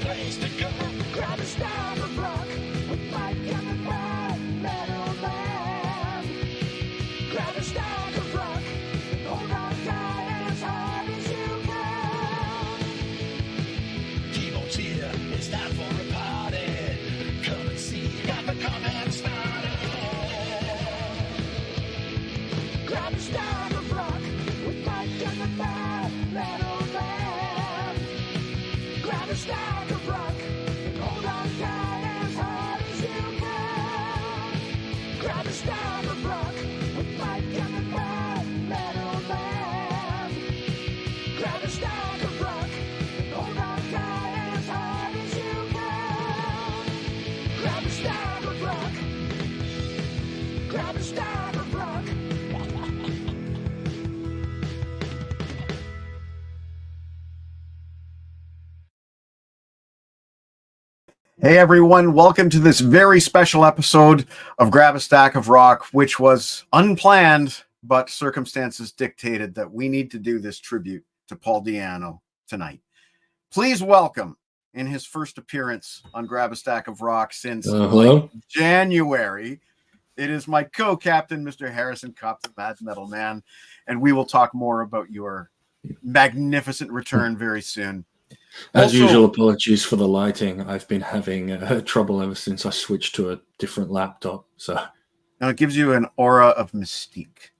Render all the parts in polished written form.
place to go. Grab a stack of rock with Mike and the metal man. Grab a stack of rock and hold on tight as hard as you can. Keyboard's here, it's time for a party. Come and see, got the comment started. Grab a stack of rock with Mike and the metal man. Grab a stack of rock and hold on tight as hard as you can. Grab a stack of rock with Mike and the metal man. Grab a stack of rock and hold on tight as hard as you can. Grab a stack of rock. Grab a stack of rock. Hey everyone, welcome to this very special episode of Grab a Stack of Rock, which was unplanned, but circumstances dictated that we need to do this tribute to Paul Di'Anno tonight. Please welcome, in his first appearance on Grab a Stack of Rock since January, it is my co-captain, Mr. Harrison Kopp, the Mad Metal Man, and we will talk more about your magnificent return very soon. As usual, apologies for the lighting. I've been having trouble ever since I switched to a different laptop. So now it gives you an aura of mystique.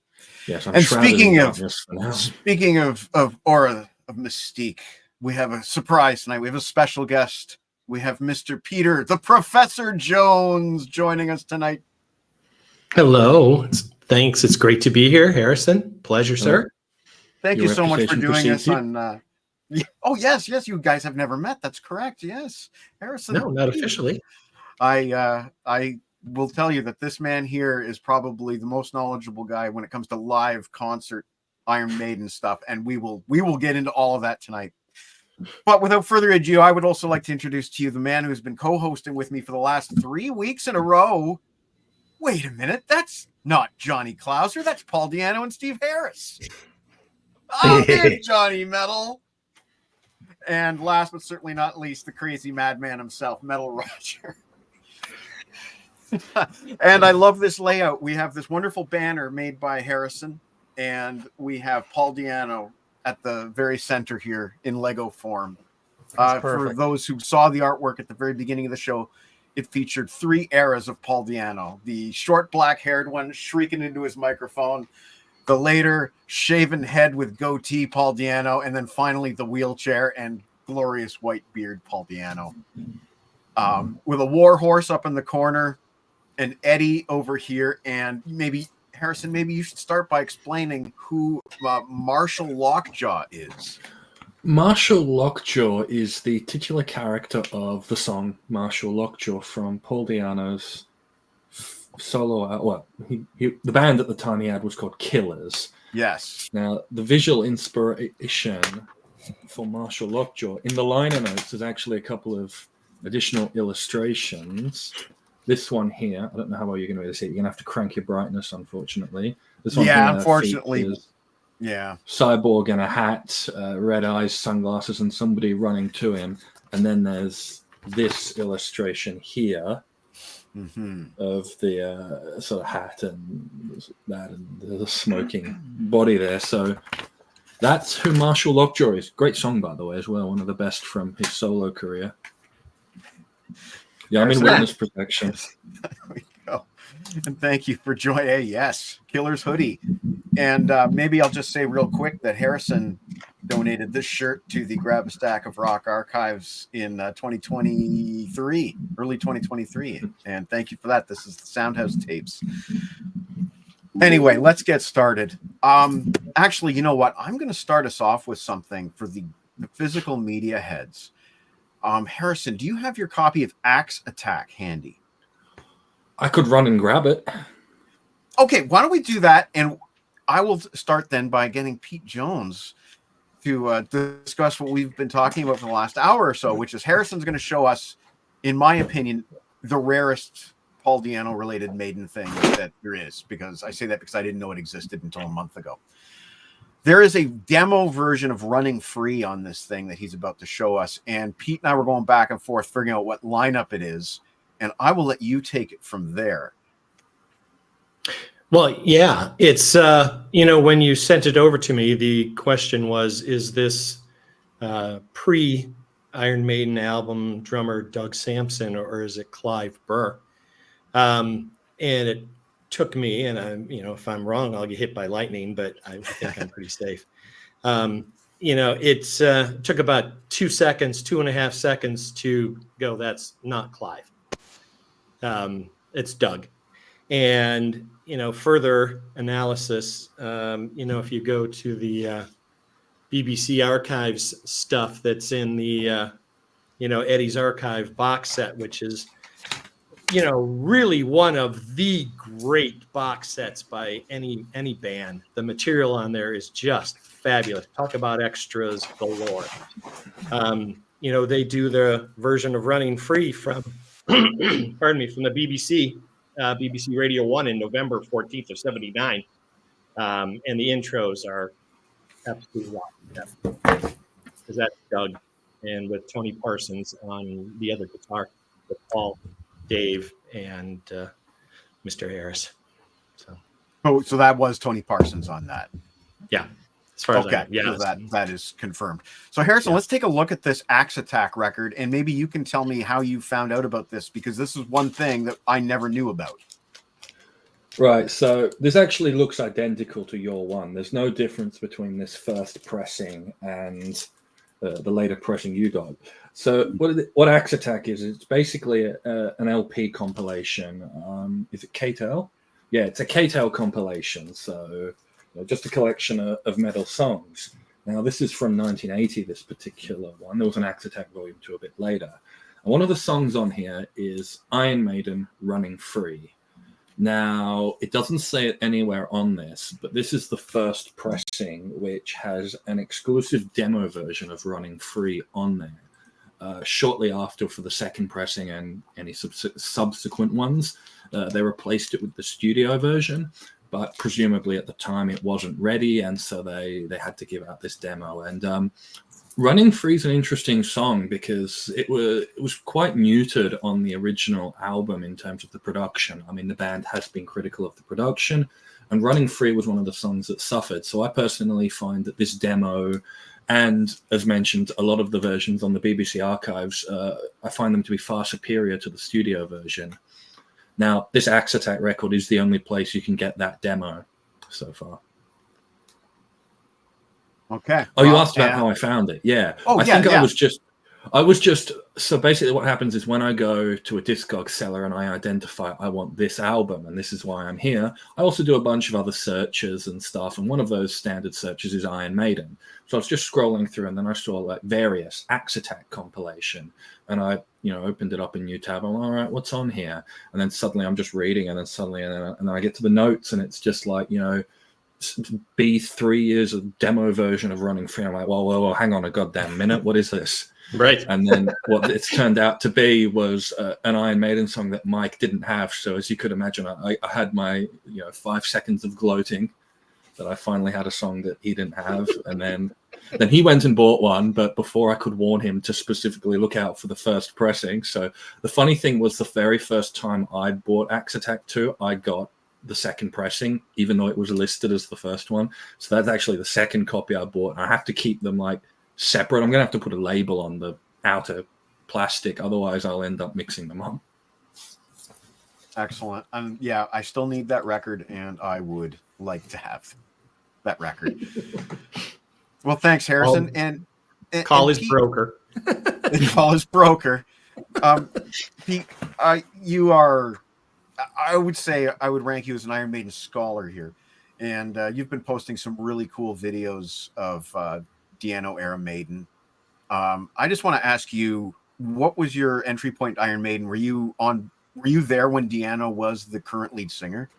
Yes, I'm and speaking of aura of mystique, we have a surprise tonight. We have a special guest. We have Mr. Peter, the Professor Jones, joining us tonight. Hello. Thanks. It's great to be here, Harrison. Pleasure, sir. Thank you so much for doing this on... Oh, yes. You guys have never met. That's correct. Yes. Harrison. No, not officially. I will tell you that this man here is probably the most knowledgeable guy when it comes to live concert Iron Maiden stuff. And we will get into all of that tonight. But without further ado, I would also like to introduce to you the man who's been co-hosting with me for the last 3 weeks in a row. Wait a minute. That's not Johnny Klauser. That's Paul Di'Anno and Steve Harris. Oh, there's Johnny Metal. And last but certainly not least, the crazy madman himself, Metal Roger. And I love this layout. We have this wonderful banner made by Harrison, and we have Paul Di'Anno at the very center here in Lego form. For those who saw the artwork at the very beginning of the show, it featured 3 eras of Paul Di'Anno. The short black-haired one shrieking into his microphone, the later shaven head with goatee Paul Di'Anno, and then finally the wheelchair and glorious white beard Paul Di'Anno. With a war horse up in the corner, an Eddie over here, and maybe, Harrison, maybe you should start by explaining who Marshall Lockjaw is. Marshall Lockjaw is the titular character of the song Marshall Lockjaw from Paul Di'Anno's solo. The band at the time he had was called Killers. Yes. Now, the visual inspiration for Marshall Lockjaw in the liner notes is actually a couple of additional illustrations. This one here, I don't know how well you're going to be able to see it. You're going to have to crank your brightness, unfortunately. This one here, unfortunately. Yeah. Cyborg in a hat, red eyes, sunglasses, and somebody running to him. And then there's this illustration here. Of the sort of hat and that and the smoking body there. So that's who Marshall Lockjaw is. Great song, by the way, as well. One of the best from his solo career. Yeah, I'm in witness protection. There we go. And thank you for joining. Yes, Killer's hoodie. And maybe I'll just say real quick that Harrison donated this shirt to the Grab a Stack of Rock archives in 2023, early 2023. And thank you for that. This is the Soundhouse tapes. Anyway, let's get started. Actually, you know what? I'm going to start us off with something for the physical media heads. Harrison, do you have your copy of Axe Attack handy? I could run and grab it. Okay, why don't we do that? And I will start then by getting Pete Jones to discuss what we've been talking about for the last hour or so, which is Harrison's going to show us, in my opinion, the rarest Paul Di'Anno related Maiden thing that there is, because I say that because I didn't know it existed until a month ago. there is a demo version of Running Free on this thing that he's about to show us. And Pete and I were going back and forth figuring out what lineup it is. And I will let you take it from there. Well, yeah, it's, when you sent it over to me, the question was, is this pre-Iron Maiden album drummer Doug Sampson, or is it Clive Burr? And it took me, and if I'm wrong, I'll get hit by lightning, but I think I'm pretty safe. It took about 2.5 seconds to go, that's not Clive. It's Doug. And, further analysis, if you go to the BBC Archives stuff that's in the, Eddie's Archive box set, which is, really one of the great box sets by any band. The material on there is just fabulous. Talk about extras galore. They do the version of Running Free from, pardon me, from the BBC Radio 1 in November 14th of 79. And the intros are absolutely awesome. Because that's Doug, and with Tony Parsons on the other guitar, with Paul, Dave, and Mr. Harris. So that was Tony Parsons on that. Yeah. As far as I know. Yeah, so that is confirmed. So Harrison, let's take a look at this Axe Attack record, and maybe you can tell me how you found out about this, because this is one thing that I never knew about. Right, so this actually looks identical to your one. There's no difference between this first pressing and the later pressing you got. So what Axe Attack is, it's basically an LP compilation. Is it K-Tel? Yeah, it's a K-Tel compilation. So just a collection of metal songs. Now, this is from 1980, this particular one. There was an Axe Attack Volume 2 a bit later. And one of the songs on here is Iron Maiden, Running Free. Now, it doesn't say it anywhere on this, but this is the first pressing which has an exclusive demo version of Running Free on there. Shortly after, for the second pressing and any subsequent ones, they replaced it with the studio version, but presumably at the time it wasn't ready, and so they had to give out this demo. And Running Free is an interesting song because it was quite muted on the original album in terms of the production. I mean, the band has been critical of the production, and Running Free was one of the songs that suffered. So I personally find that this demo, and as mentioned, a lot of the versions on the BBC archives, I find them to be far superior to the studio version. Now, this Axe Attack record is the only place you can get that demo so far. Okay. Oh, you asked about how I found it. Yeah. Oh, I was just so basically what happens is when I go to a Discog seller and I identify I want this album and this is why I'm here, I also do a bunch of other searches and stuff. And one of those standard searches is Iron Maiden. So I was just scrolling through and then I saw like various Axe Attack compilation, and I, opened it up in new tab. I'm like, all right, what's on here? And then suddenly I'm just reading, and then I get to the notes and it's just like, be 3 years of demo version of Running Free. I'm like, well, hang on a goddamn minute. What is this? Right. And then what it's turned out to be was an Iron Maiden song that Mike didn't have. So as you could imagine, I had my 5 seconds of gloating that I finally had a song that he didn't have. And then he went and bought one, but before I could warn him to specifically look out for the first pressing. So the funny thing was, the very first time I bought Axe Attack 2, I got the second pressing, even though it was listed as the first one. So that's actually the second copy I bought. I have to keep them like separate. I'm gonna have to put a label on the outer plastic, otherwise I'll end up mixing them up. Excellent. Yeah, I still need that record, and I would like to have that record. Well, thanks, Harrison. And call his broker. Call his broker. Pete, you are, I would say, I would rank you as an Iron Maiden scholar here. And you've been posting some really cool videos of Di'Anno era Maiden. I just want to ask you, what was your entry point to Iron Maiden? Were you there when Di'Anno was the current lead singer?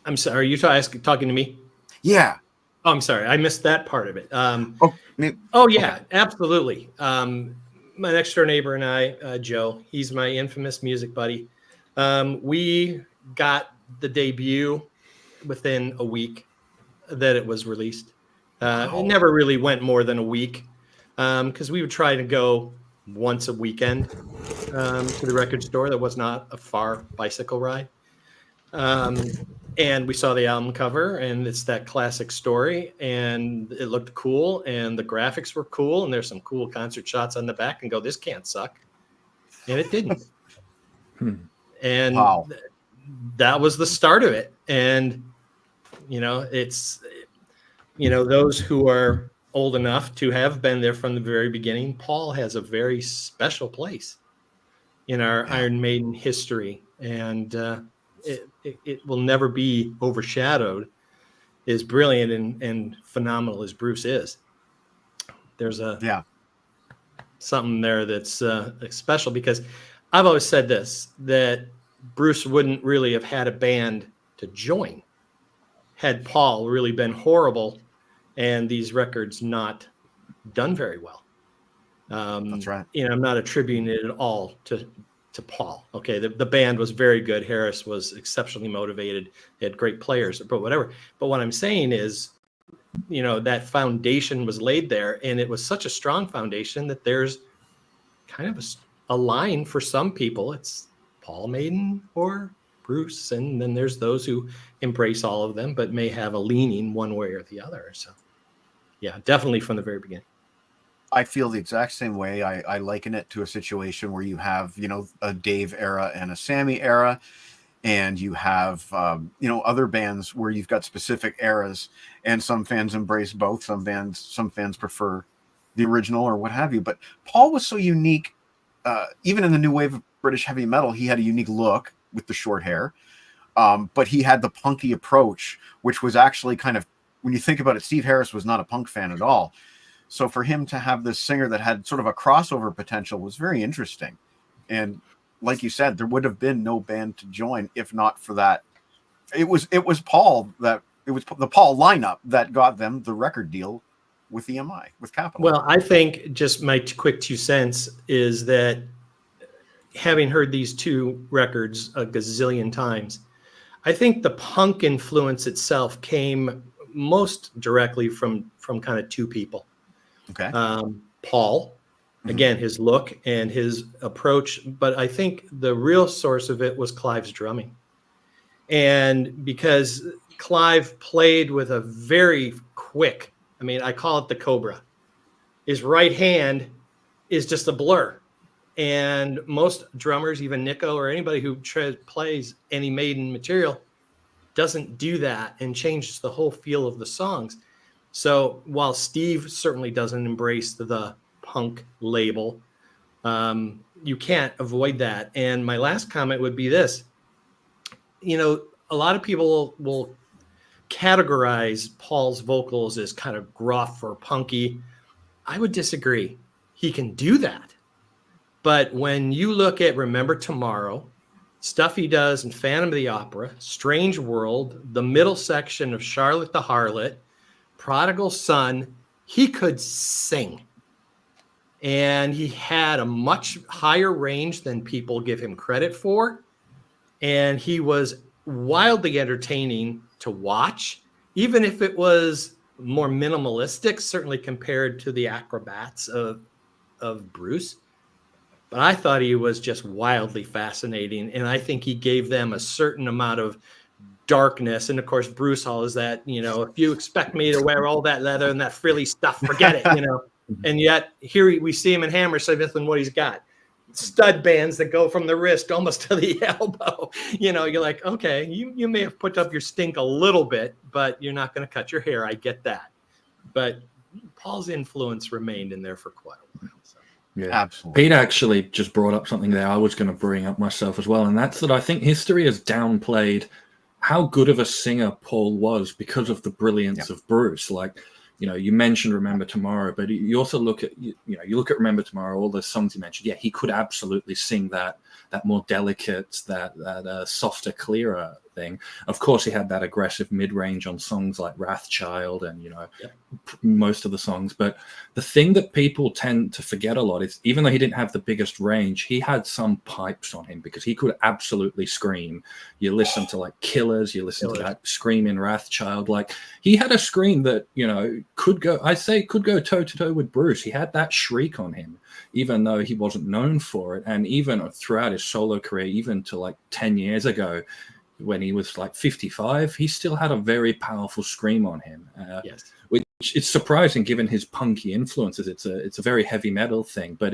I'm sorry, are you talking to me? Yeah. Oh, I'm sorry, I missed that part of it. Yeah, okay. Absolutely. My next door neighbor and I, Joe, he's my infamous music buddy. We got the debut within a week. that it was released. Wow. It never really went more than a week because we would try to go once a weekend to the record store. That was not a far bicycle ride. And we saw the album cover, and it's that classic story, and it looked cool, and the graphics were cool, and there's some cool concert shots on the back, and go, this can't suck. And it didn't. And Wow. that was the start of it. And, it's, those who are old enough to have been there from the very beginning, Paul has a very special place in our Iron Maiden history. And it will never be overshadowed, as brilliant and phenomenal as Bruce is. There's something there that's special, because I've always said this, that Bruce wouldn't really have had a band to join had Paul really been horrible and these records not done very well. That's right. I'm not attributing it at all to Paul. Okay, the band was very good. Harris was exceptionally motivated. They had great players, but whatever. But what I'm saying is, that foundation was laid there, and it was such a strong foundation that there's kind of a line for some people. It's Paul Maiden or Bruce, and then there's those who embrace all of them, but may have a leaning one way or the other. So, yeah, definitely from the very beginning. I feel the exact same way. I liken it to a situation where you have, a Dave era and a Sammy era, and you have, other bands where you've got specific eras, and some fans embrace both. Some fans prefer the original or what have you. But Paul was so unique. Even in the new wave of British heavy metal, he had a unique look with the short hair. But he had the punky approach, which was actually kind of, when you think about it, Steve Harris was not a punk fan at all. So for him to have this singer that had sort of a crossover potential was very interesting. And like you said, there would have been no band to join if not for that. It was Paul the Paul lineup that got them the record deal with EMI, with Capitol. Well, I think just my quick 2 cents is that, having heard these two records a gazillion times, I think the punk influence itself came most directly from kind of two people. Okay. Paul, again, his look and his approach, but I think the real source of it was Clive's drumming. And because Clive played with a very quick, I call it the Cobra. His right hand is just a blur. And most drummers, even Nico or anybody who plays any Maiden material, doesn't do that and changes the whole feel of the songs. So while Steve certainly doesn't embrace the punk label, you can't avoid that. And my last comment would be this. A lot of people will categorize Paul's vocals as kind of gruff or punky. I would disagree. He can do that. But when you look at Remember Tomorrow, stuff he does in Phantom of the Opera, Strange World, the middle section of Charlotte the Harlot, Prodigal Son, he could sing. And he had a much higher range than people give him credit for. And he was wildly entertaining to watch, even if it was more minimalistic, certainly compared to the acrobats of Bruce. But I thought he was just wildly fascinating. And I think he gave them a certain amount of darkness. And of course, Bruce Hall is that, if you expect me to wear all that leather and that frilly stuff, forget it, And yet here we see him in Hammersmith, and what he's got, stud bands that go from the wrist almost to the elbow. You're like, okay, you may have put up your stink a little bit, but you're not going to cut your hair. I get that. But Paul's influence remained in there for quite a while. So. Yeah, absolutely. Pete actually just brought up something there I was going to bring up myself as well, and that's that I think history has downplayed how good of a singer Paul was because of the brilliance of Bruce. Like, you mentioned Remember Tomorrow, but you also look at, you look at Remember Tomorrow, all the songs you mentioned. Yeah, he could absolutely sing that more delicate, that softer, clearer thing. Of course, he had that aggressive mid-range on songs like Wrathchild and, most of the songs. But the thing that people tend to forget a lot is, even though he didn't have the biggest range, he had some pipes on him because he could absolutely scream. You listen to like Killers, you listen to that scream in Wrathchild. Like, he had a scream that, could go toe to toe with Bruce. He had that shriek on him, even though he wasn't known for it. And even throughout his solo career, even to like 10 years ago, when he was like 55, he still had a very powerful scream on him. Yes. Which it's surprising given his punky influences. It's a very heavy metal thing, but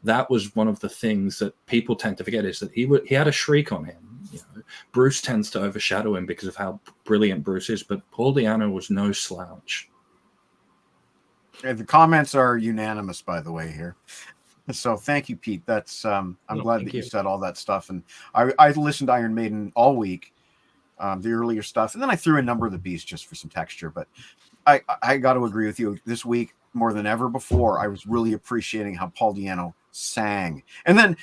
that was one of the things that people tend to forget, is that he had a shriek on him. Bruce tends to overshadow him because of how brilliant Bruce is, but Paul Di'Anno was no slouch. The comments are unanimous, by the way, here. So thank you, Pete. That's I'm glad that you said all that stuff. And I listened to Iron Maiden all week, the earlier stuff, and then I threw in Number of the Beast just for some texture. But I got to agree with you. This week, more than ever before, I was really appreciating how Paul Di'Anno sang, and then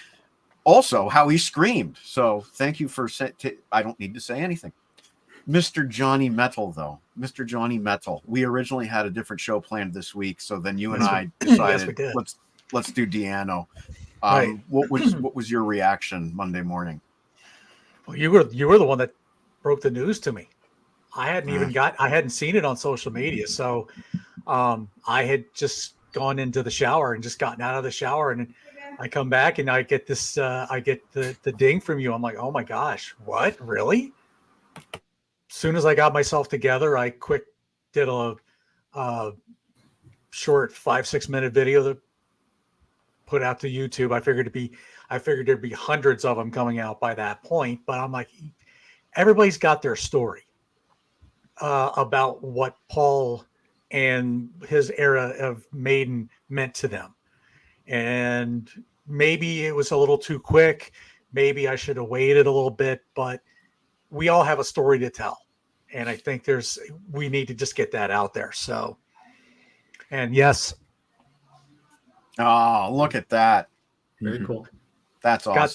also how he screamed. So thank you for I don't need to say anything. Mr. Johnny Metal, though. Mr. Johnny Metal. We originally had a different show planned this week, so then you and I decided let's do Di'Anno. Right. What was your reaction Monday morning? Well, you were the one that broke the news to me. I hadn't seen it on social media, so I had just gone into the shower and just gotten out of the shower, and I come back and I get this I get the ding from you. I'm like, oh my gosh, what? Really? As soon as I got myself together, I did a short 5-6 minute video that put out to YouTube. I figured there'd be hundreds of them coming out by that point, but I'm like, everybody's got their story about what Paul and his era of Maiden meant to them. And maybe it was a little too quick. Maybe I should have waited a little bit, but we all have a story to tell. And I think we need to just get that out there. So, and yes. Oh, look at that. Very cool. That's awesome. Got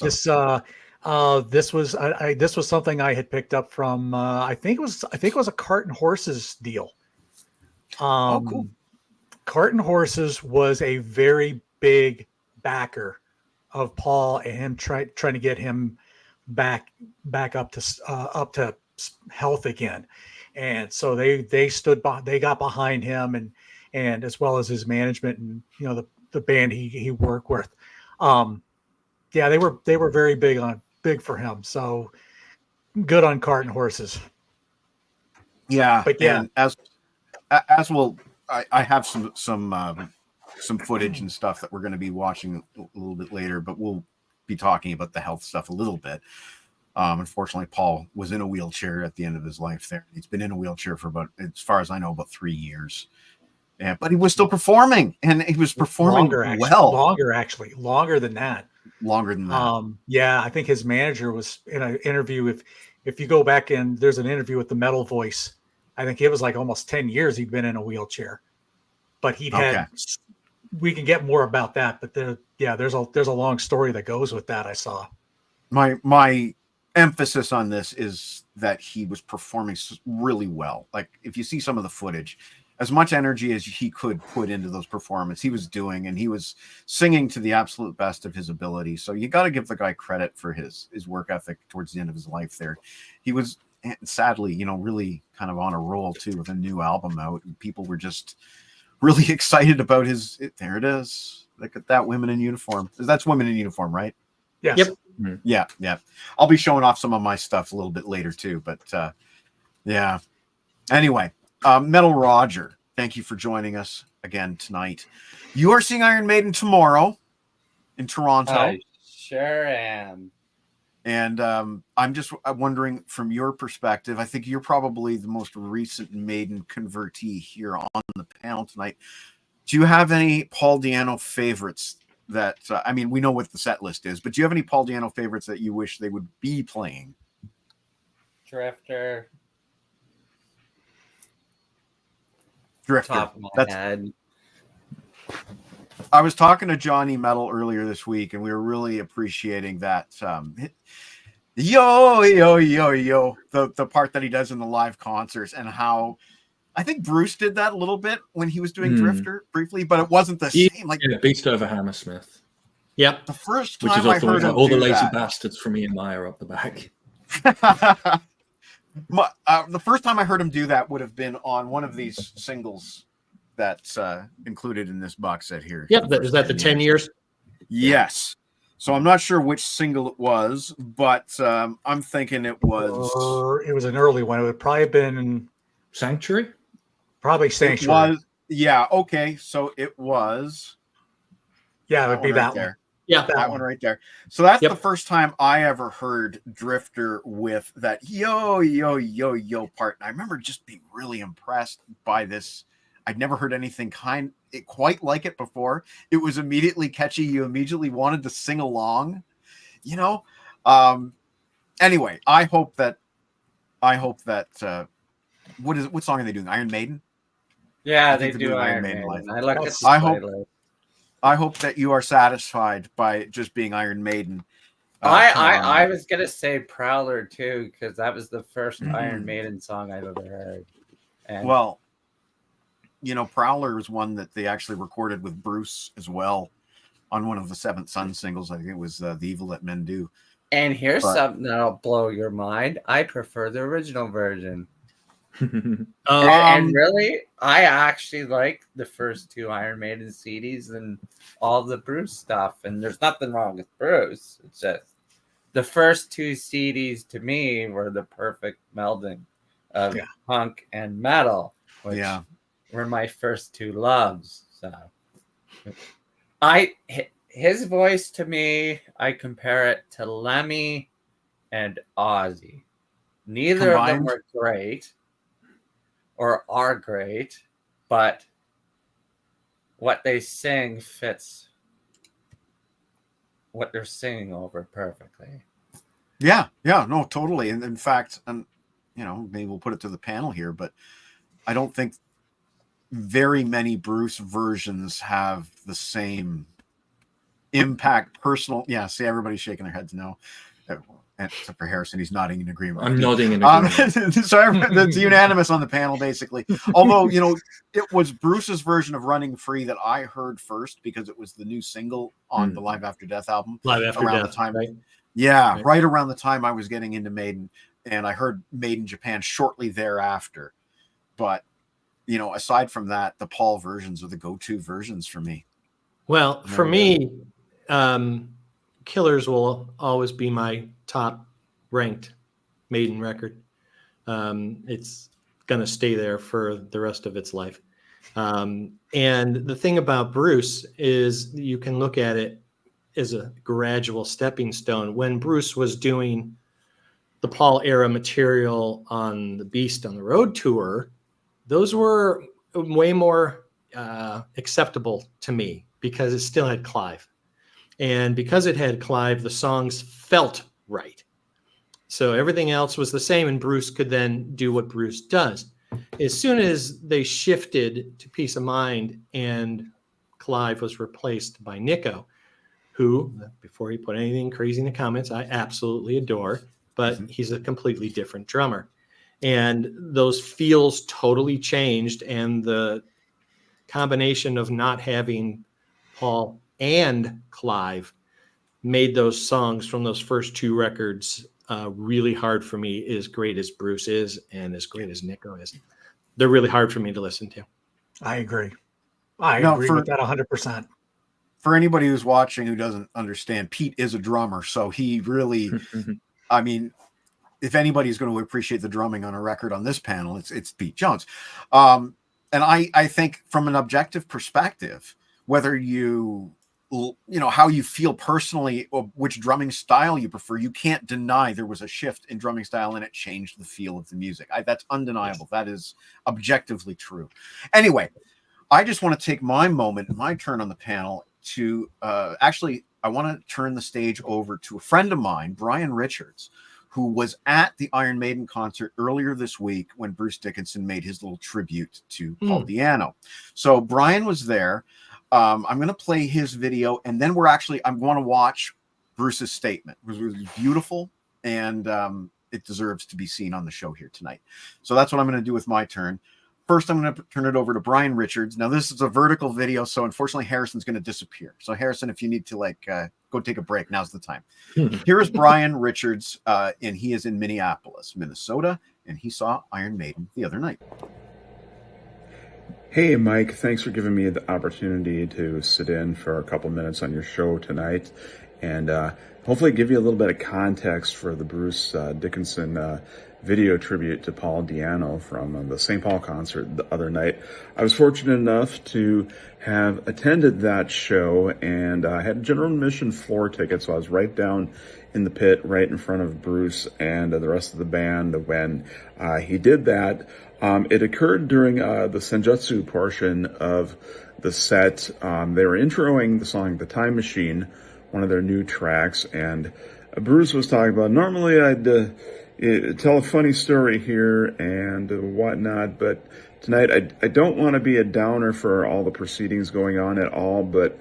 this, this was something I had picked up from, I think it was a Cart and Horses deal. Cool. Cart and Horses was a very big backer of Paul and him trying to get him back up to health again. And so they got behind him and as well as his management and, the band he worked with. They were very big for him. So good on Cart and Horses. Yeah. But yeah, as well, I have some footage and stuff that we're going to be watching a little bit later, but we'll be talking about the health stuff a little bit. Unfortunately, Paul was in a wheelchair at the end of his life there. He's been in a wheelchair for about, as far as I know, about 3 years. Yeah, but he was still performing, and he was performing longer than that. Longer than that. Yeah, I think his manager was in an interview. If you go back and there's an interview with the Metal Voice, I think it was like almost 10 years he'd been in a wheelchair. But we can get more about that. But there's a long story that goes with that. I saw. My emphasis on this is that he was performing really well. Like, if you see some of the footage, as much energy as he could put into those performances, he was doing, and he was singing to the absolute best of his ability. So you got to give the guy credit for his work ethic towards the end of his life there. He was sadly, really kind of on a roll too, with a new album out, and people were just really excited about there it is. Look at that, Women in Uniform. That's Women in Uniform, right? Yes. Yep. Mm-hmm. Yeah. I'll be showing off some of my stuff a little bit later too, but yeah. Anyway, Metal Roger, thank you for joining us again tonight. You are seeing Iron Maiden tomorrow in Toronto. I sure am. And I'm just wondering, from your perspective, I think you're probably the most recent Maiden convertee here on the panel tonight. Do you have any Paul Di'Anno favorites that, we know what the set list is, but do you have any Paul Di'Anno favorites that you wish they would be playing? Drifter. Top of my head. I was talking to Johnny Metal earlier this week, and we were really appreciating that. Yo, yo, yo, yo. The part that he does in the live concerts, and how I think Bruce did that a little bit when he was doing Drifter briefly, but it wasn't the same. Like Beast over Hammersmith. Yep. the first Which is time I often heard like him all the do lazy that. bastards from EMI up the back. The first time I heard him do that would have been on one of these singles that's included in this box set here. Yep. Is that the 10 years? Yes. So I'm not sure which single it was, but I'm thinking it was. It was an early one. It would probably have been Sanctuary? probably It Sanctuary. was. Yeah. Okay. So it was. Yeah, it would be one right that one. there. Yeah. That one right there. So that's Yep. the first time I ever heard Drifter with that yo, yo, yo, yo part. And I remember just being really impressed by this. I'd never heard anything quite like it before. It was immediately catchy. You immediately wanted to sing along, you know? Anyway, I hope that what song are they doing? Iron Maiden? Yeah, I they think they're do doing Iron Maiden Maiden. live. I look at the I hope- playlist. I hope that you are satisfied by just being Iron Maiden. I was gonna say Prowler too, because that was the first Mhm. Iron Maiden song I've ever heard. And Well, Prowler is one that they actually recorded with Bruce as well on one of the Seventh Son singles. I think it was The Evil That Men Do. and here's but- something that'll blow your mind. I prefer the original version. Oh, And really, I actually like the first two Iron Maiden CDs and all the Bruce stuff. And there's nothing wrong with Bruce. It's just the first two CDs to me were the perfect melding of punk and metal, which were my first two loves. So his voice to me, I compare it to Lemmy and Ozzy. Neither of them Combined? were great or are great, but what they sing fits what they're singing over perfectly. Yeah, no, totally. And in fact, maybe we'll put it to the panel here, but I don't think very many Bruce versions have the same impact, personal. Yeah, see, everybody's shaking their heads no. Except for Harrison, he's nodding in agreement. I'm nodding in agreement. So it's unanimous on the panel, basically. Although, it was Bruce's version of Running Free that I heard first because it was the new single on the Live After Death album. Live After around Death, the time, right? Yeah, right around the time I was getting into Maiden, and I heard Maiden Japan shortly thereafter. But, aside from that, the Paul versions are the go-to versions for me. Well, for me, Killers will always be my top ranked Maiden record. It's going to stay there for the rest of its life. And the thing about Bruce is you can look at it as a gradual stepping stone. When Bruce was doing the Paul era material on the Beast on the Road tour, those were way more acceptable to me because it still had Clive. And because it had Clive, the songs felt right. So everything else was the same, and Bruce could then do what Bruce does. As soon as they shifted to Peace of Mind and Clive was replaced by Nico, who, before he put anything crazy in the comments, I absolutely adore, but he's a completely different drummer. And those feels totally changed, and the combination of not having Paul and Clive made those songs from those first two records really hard for me, as great as Bruce is and as great as Nico is. They're really hard for me to listen to. I agree. I agree with that 100%. For anybody who's watching who doesn't understand, Pete is a drummer, so he really, I mean, if anybody's going to appreciate the drumming on a record on this panel, it's Pete Jones. And I think from an objective perspective, whether how you feel personally or which drumming style you prefer, you can't deny there was a shift in drumming style and it changed the feel of the music. That's undeniable. That is objectively true. Anyway, I just want to take my turn on the panel to I want to turn the stage over to a friend of mine, Brian Richards, who was at the Iron Maiden concert earlier this week when Bruce Dickinson made his little tribute to Paul Di'Anno. So Brian was there. I'm going to play his video, and then I'm going to watch Bruce's statement. It was beautiful. and it deserves to be seen on the show here tonight. So that's what I'm going to do with my turn. First, I'm going to turn it over to Brian Richards. Now, this is a vertical video, so unfortunately, Harrison's going to disappear. So, Harrison, if you need to go take a break, now's the time. Here is Brian Richards, and he is in Minneapolis, Minnesota, and he saw Iron Maiden the other night. Hey, Mike, thanks for giving me the opportunity to sit in for a couple minutes on your show tonight, and hopefully give you a little bit of context for the Bruce Dickinson video tribute to Paul Di'Anno from the St. Paul concert the other night. I was fortunate enough to have attended that show, and I had general admission floor tickets, so I was right down in the pit, right in front of Bruce and the rest of the band when he did that. It occurred during the Senjutsu portion of the set. They were introing the song The Time Machine, one of their new tracks, and Bruce was talking about, normally I'd tell a funny story here and whatnot, but tonight I don't want to be a downer for all the proceedings going on at all, but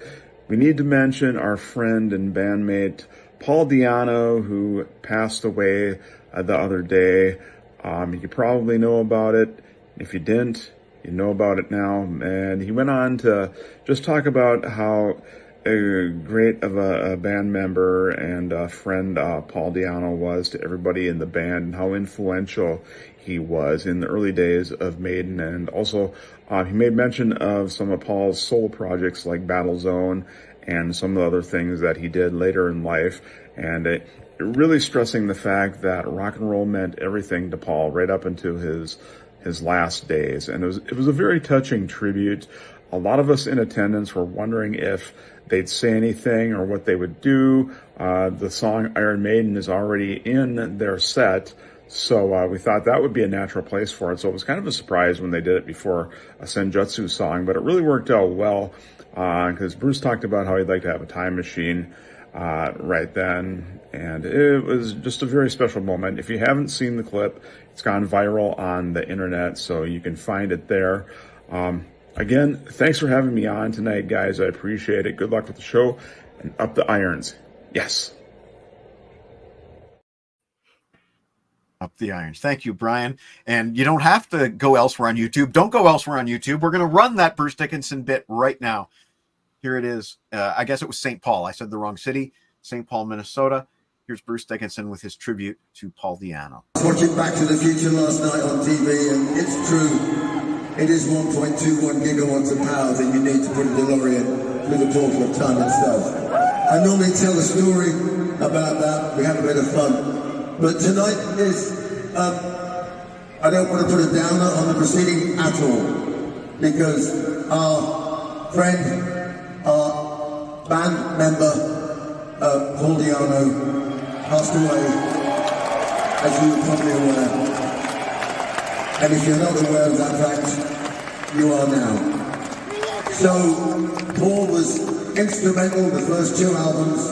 we need to mention our friend and bandmate Paul Di'Anno, who passed away the other day. You probably know about it. If you didn't, you know about it now. And he went on to just talk about how great of a band member and a friend Paul Di'Anno was to everybody in the band, and how influential he was in the early days of Maiden. And also, he made mention of some of Paul's solo projects like Battle Zone and some of the other things that he did later in life. And really stressing the fact that rock and roll meant everything to Paul right up into his last days. And it was a very touching tribute. A lot of us in attendance were wondering if they'd say anything or what they would do. The song Iron Maiden is already in their set, so we thought that would be a natural place for it. So it was kind of a surprise when they did it before a Senjutsu song, but it really worked out well because Bruce talked about how he'd like to have a time machine right then, and it was just a very special moment. If you haven't seen the clip, it's gone viral on the internet, so you can find it there. Again, thanks for having me on tonight, guys. I appreciate it. Good luck with the show, and up the irons. Yes. Up the irons. Thank you, Brian. And you don't have to go elsewhere on YouTube. Don't go elsewhere on YouTube. We're going to run that Bruce Dickinson bit right now. Here it is. I guess it was St. Paul. I said the wrong city. St. Paul, Minnesota. Here's Bruce Dickinson with his tribute to Paul Di'Anno. I was watching Back to the Future last night on TV, and it's true. It is 1.21 gigawatts of power that you need to put a DeLorean through the portal of time itself. I normally tell a story about that. We have a bit of fun. But tonight is, I don't want to put a downer on the proceeding at all, because our friend, our band member, Paul Di'Anno, passed away, as you are probably aware. And if you're not aware of that fact, you are now. So, Paul was instrumental in the first two albums,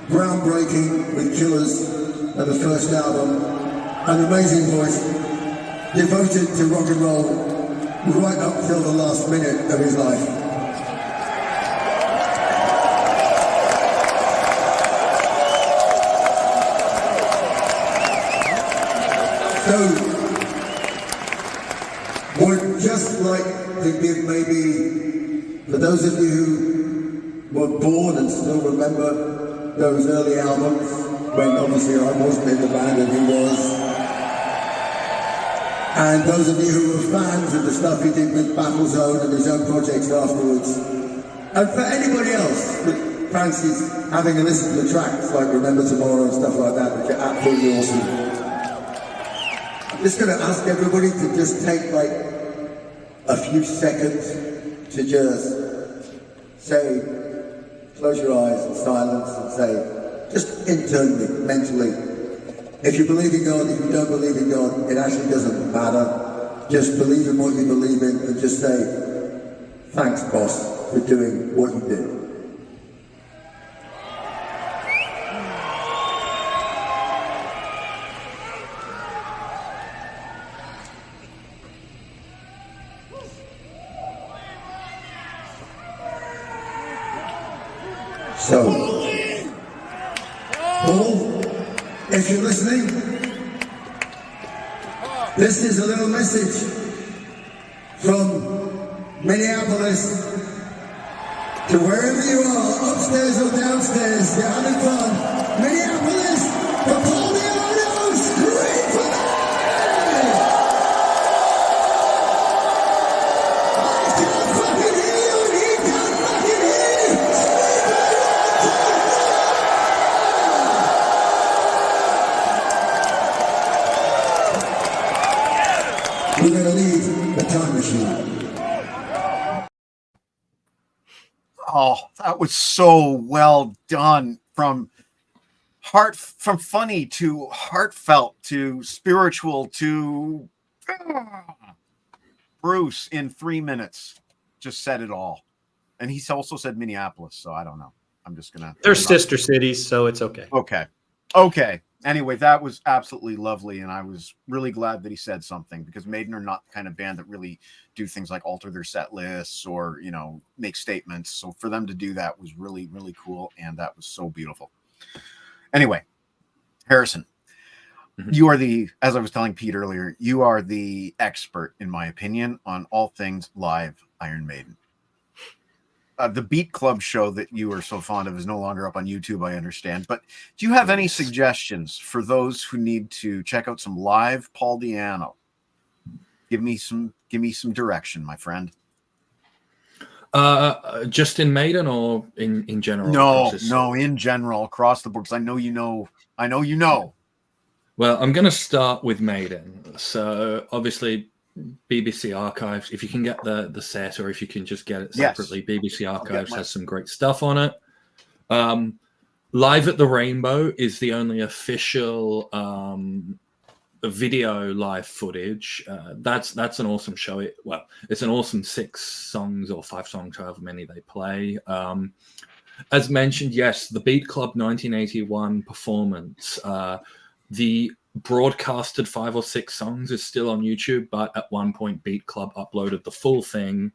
groundbreaking with Killers and the first album, an amazing voice, devoted to rock and roll right up till the last minute of his life. So, would just like to give maybe, for those of you who were born and still remember those early albums, when obviously I wasn't in the band and he was, and those of you who were fans of the stuff he did with Battle Zone and his own projects afterwards, and for anybody else that fancies having a listen to the tracks like Remember Tomorrow and stuff like that, which are absolutely awesome. I'm just going to ask everybody to just take like a few seconds to just say, close your eyes in silence and say, just internally, mentally, if you believe in God, if you don't believe in God, it actually doesn't matter. Just believe in what you believe in and just say, thanks, boss, for doing what you did. So, Paul if you're listening, this is a little message from Minneapolis to wherever you are, upstairs or downstairs, you're having fun. Minneapolis, for Paul Di'Anno, scream for me! I can't fucking hear you, and he can't fucking hear you! We're gonna leave the time machine. Oh, that was so well done. From funny to heartfelt to spiritual to Bruce in 3 minutes just said it all. And he also said Minneapolis, so I don't know. I'm just gonna. They're sister cities, so it's okay. Okay. Anyway, that was absolutely lovely, and I was really glad that he said something, because Maiden are not the kind of band that really do things like alter their set lists or, you know, make statements. So for them to do that was really, really cool, and that was so beautiful. Anyway, Harrison, you are as I was telling Pete earlier, you are the expert, in my opinion, on all things live Iron Maiden. The Beat Club show that you are so fond of is no longer up on YouTube, I understand. But do you have any suggestions for those who need to check out some live Paul Di'Anno? Give me some direction, my friend. Just in Maiden or in general? No, in general, across the board. 'Cause I know you know. Well, I'm going to start with Maiden. So obviously, BBC Archives, if you can get the set, or if you can just get it separately, yes. BBC Archives has some great stuff on it. Live at the Rainbow is the only official video live footage. That's an awesome show. It's an awesome 6 songs or 5 songs, however many they play. As mentioned, yes, the Beat Club 1981 performance. The broadcasted 5 or 6 songs is still on YouTube, but at one point Beat Club uploaded the full thing.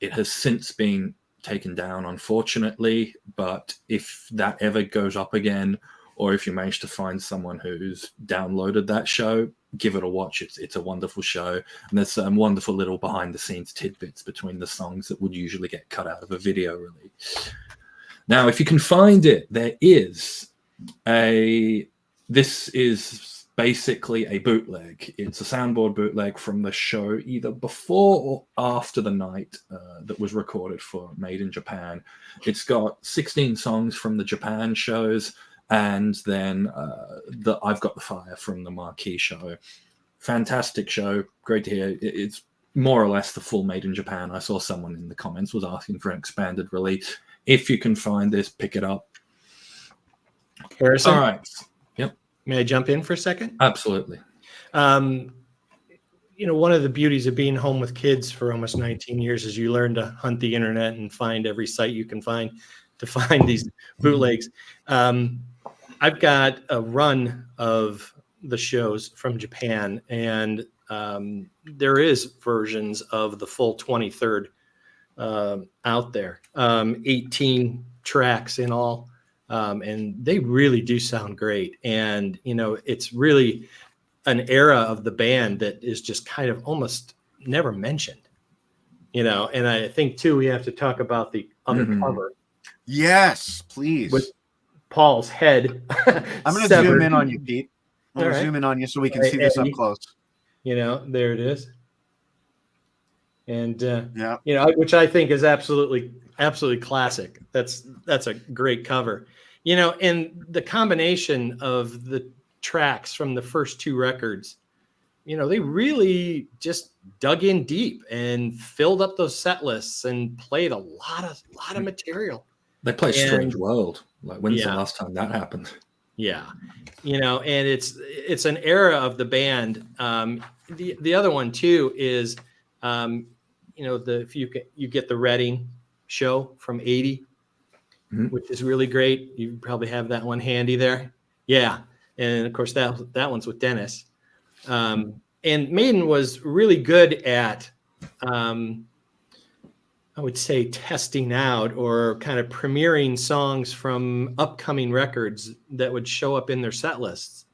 It has since been taken down, unfortunately, but if that ever goes up again, or if you manage to find someone who's downloaded that show, give it a watch. It's a wonderful show, and there's some wonderful little behind the scenes tidbits between the songs that would usually get cut out of a video release. Now, if you can find it, there is this is basically a bootleg. It's a soundboard bootleg from the show either before or after the night that was recorded for Made in Japan. It's got 16 songs from the Japan shows, and then I've Got the Fire from the Marquee show. Fantastic show. Great to hear. It's more or less the full Made in Japan. I saw someone in the comments was asking for an expanded release. If you can find this, pick it up. Harrison? All right. May I jump in for a second? Absolutely. One of the beauties of being home with kids for almost 19 years is you learn to hunt the internet and find every site you can find to find these bootlegs. I've got a run of the shows from Japan, and there is versions of the full 23rd out there, 18 tracks in all. And they really do sound great. And, it's really an era of the band that is just kind of almost never mentioned, and I think too, we have to talk about the other cover. Yes, please. With Paul's head. I'm going to zoom in on you, Pete. I'm going to zoom in on you so we can see this up close. There it is. And, which I think is absolutely classic. That's a great cover. And the combination of the tracks from the first 2 records, they really just dug in deep and filled up those set lists and played a lot of material. They play Strange World. Like, when's the last time that happened? Yeah. And it's an era of the band. The other one too is, if you get the Reading show from 80, which is really great. You probably have that one handy there. Yeah. And of course that one's with Dennis. And Maiden was really good at I would say, testing out or kind of premiering songs from upcoming records that would show up in their set lists.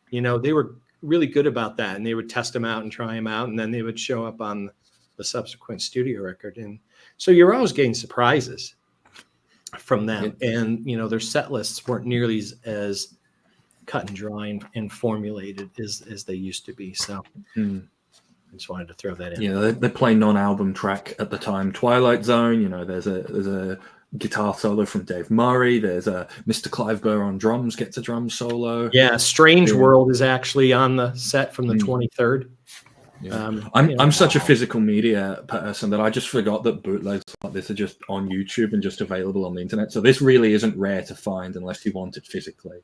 You know, they were really good about that, and they would test them out and try them out, and then they would show up on the subsequent studio record. And so you're always getting surprises from them. And, you know, their set lists weren't nearly as cut and dry and formulated as they used to be. So I just wanted to throw that in. Yeah, they play non-album track at the time. Twilight Zone, you know, there's a guitar solo from Dave Murray. There's a Mr. Clive Burr on drums, gets a drum solo. Yeah, Strange World is actually on the set from the 23rd. Yeah. I'm such a physical media person that I just forgot that bootlegs like this are just on YouTube and just available on the internet. So this really isn't rare to find unless you want it physically.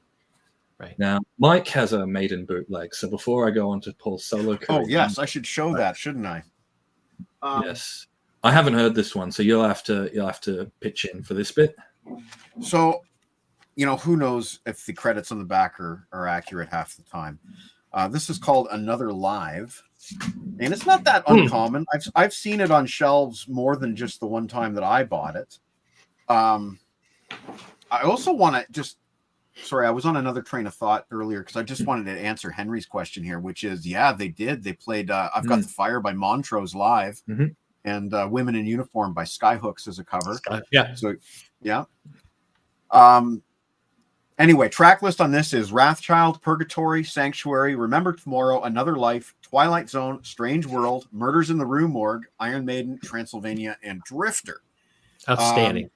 Right. Now, Mike has a Maiden bootleg. So before I go on to Paul's solo career... Oh, yes, I should show that, shouldn't I? Yes. I haven't heard this one, so you'll have to pitch in for this bit. So, you know, who knows if the credits on the back are accurate half the time. This is called Another Live, and it's not that uncommon. I've seen it on shelves more than just the one time that I bought it. I also want to just... Sorry, I was on another train of thought earlier because I just wanted to answer Henry's question here, which is, yeah, they did. They played I've Got the Fire by Montrose live. And Women in Uniform by Skyhooks as a cover. Yeah. So, yeah. Anyway, track list on this is Wrathchild, Purgatory, Sanctuary, Remember Tomorrow, Another Life, Twilight Zone, Strange World, Murders in the Rue Morgue, Iron Maiden, Transylvania, and Drifter. Outstanding.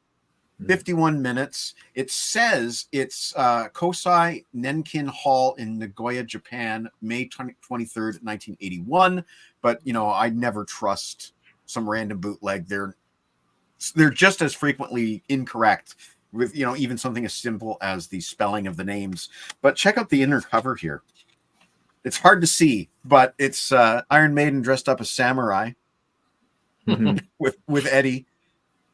51 minutes. It says it's Kosai Nenkin Hall in Nagoya, Japan, May 23rd, 1981. But, you know, I never trust some random bootleg. They're just as frequently incorrect with, you know, even something as simple as the spelling of the names. But check out the inner cover here. It's hard to see, but it's Iron Maiden dressed up as samurai with Eddie,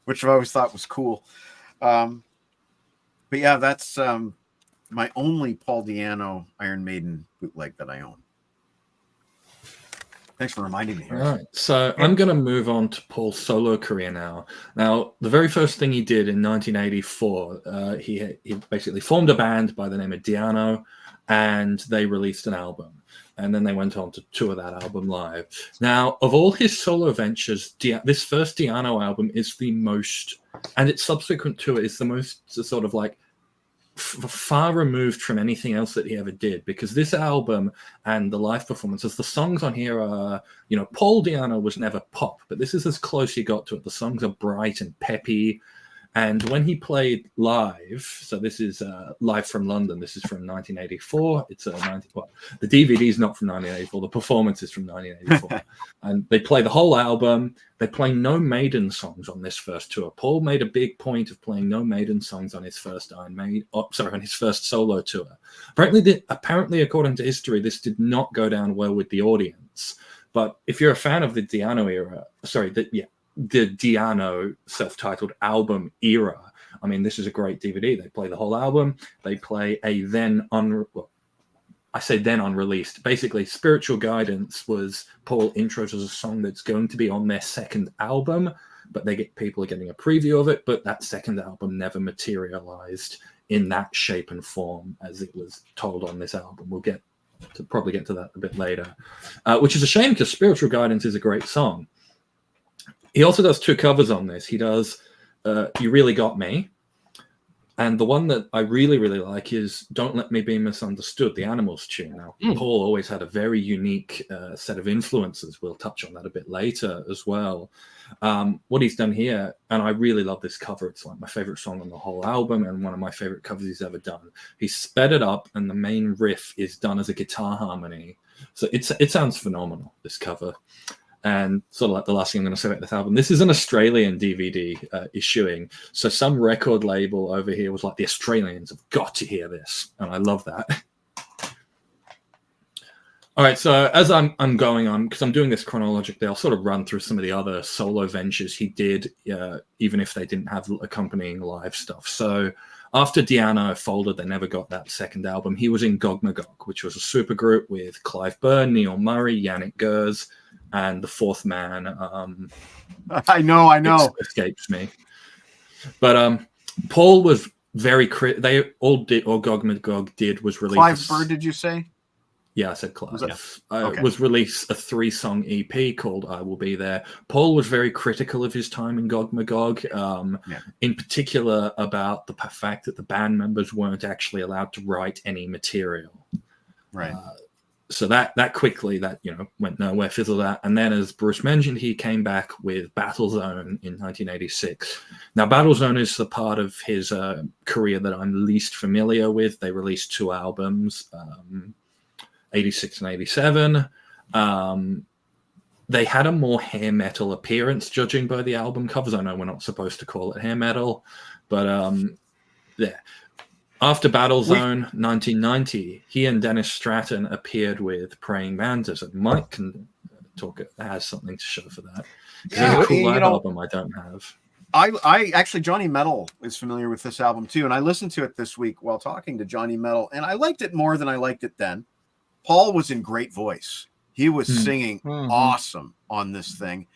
which I always thought was cool. But yeah, that's my only Paul Di'Anno Iron Maiden bootleg that I own. Thanks for reminding me. All right, so I'm going to move on to Paul's solo career now. Now, the very first thing he did in 1984, he basically formed a band by the name of Di'Anno, and they released an album. And then they went on to tour that album live. Now, of all his solo ventures, this first Di'Anno album is the most, and its subsequent tour is the most sort of like far removed from anything else that he ever did, because this album and the live performances, the songs on here are, you know, Paul Di'Anno was never pop, but this is as close he got to it. The songs are bright and peppy. And when he played live, so this is live from London. This is from 1984. It's the DVD is not from 1984. The performance is from 1984. And they play the whole album. They play no Maiden songs on this first tour. Paul made a big point of playing no Maiden songs on his first on his first solo tour. Apparently, according to history, this did not go down well with the audience. But if you're a fan of the Di'Anno era, the Di'Anno self-titled album era, I mean, this is a great DVD. They play the whole album. They play a then unreleased. Basically, Spiritual Guidance was Paul intros as a song that's going to be on their second album, but people are getting a preview of it. But that second album never materialized in that shape and form as it was told on this album. We'll probably get to that a bit later, which is a shame because Spiritual Guidance is a great song. He also does two covers on this. He does You Really Got Me. And the one that I really, really like is Don't Let Me Be Misunderstood, the Animals tune. Now, Paul always had a very unique set of influences. We'll touch on that a bit later as well. What he's done here, and I really love this cover. It's like my favorite song on the whole album and one of my favorite covers he's ever done. He sped it up and the main riff is done as a guitar harmony. So it sounds phenomenal, this cover. And sort of like the last thing I'm going to say about this album, this is an Australian DVD issuing. So some record label over here was like, the Australians have got to hear this. And I love that. All right, so as I'm going on, because I'm doing this chronologically, I'll sort of run through some of the other solo ventures he did, even if they didn't have accompanying live stuff. So after Di'Anno folded, they never got that second album. He was in Gog Magog, which was a supergroup with Clive Burr, Neil Murray, Yannick Gers, and the fourth man. I know. Escapes me. But Paul was very they all did, or Gog Magog did, was released. Clive Bird, did you say? Yeah, I said Clive. Okay. Was released a 3-song EP called I Will Be There. Paul was very critical of his time in Gog Magog, in particular about the fact that the band members weren't actually allowed to write any material. Right. So that quickly went nowhere, fizzled out. And then, as Bruce mentioned, he came back with Battlezone in 1986. Now, Battlezone is the part of his career that I'm least familiar with. They released 2 albums, 86 and 87. They had a more hair metal appearance, judging by the album covers. I know we're not supposed to call it hair metal, but yeah. After Battlezone 1990, he and Dennis Stratton appeared with Praying Mantis, and Mike can has something to show for that. Yeah, it's a cool live album I don't have. I actually, Johnny Metal is familiar with this album too, and I listened to it this week while talking to Johnny Metal, and I liked it more than I liked it then. Paul was in great voice. He was singing awesome on this thing.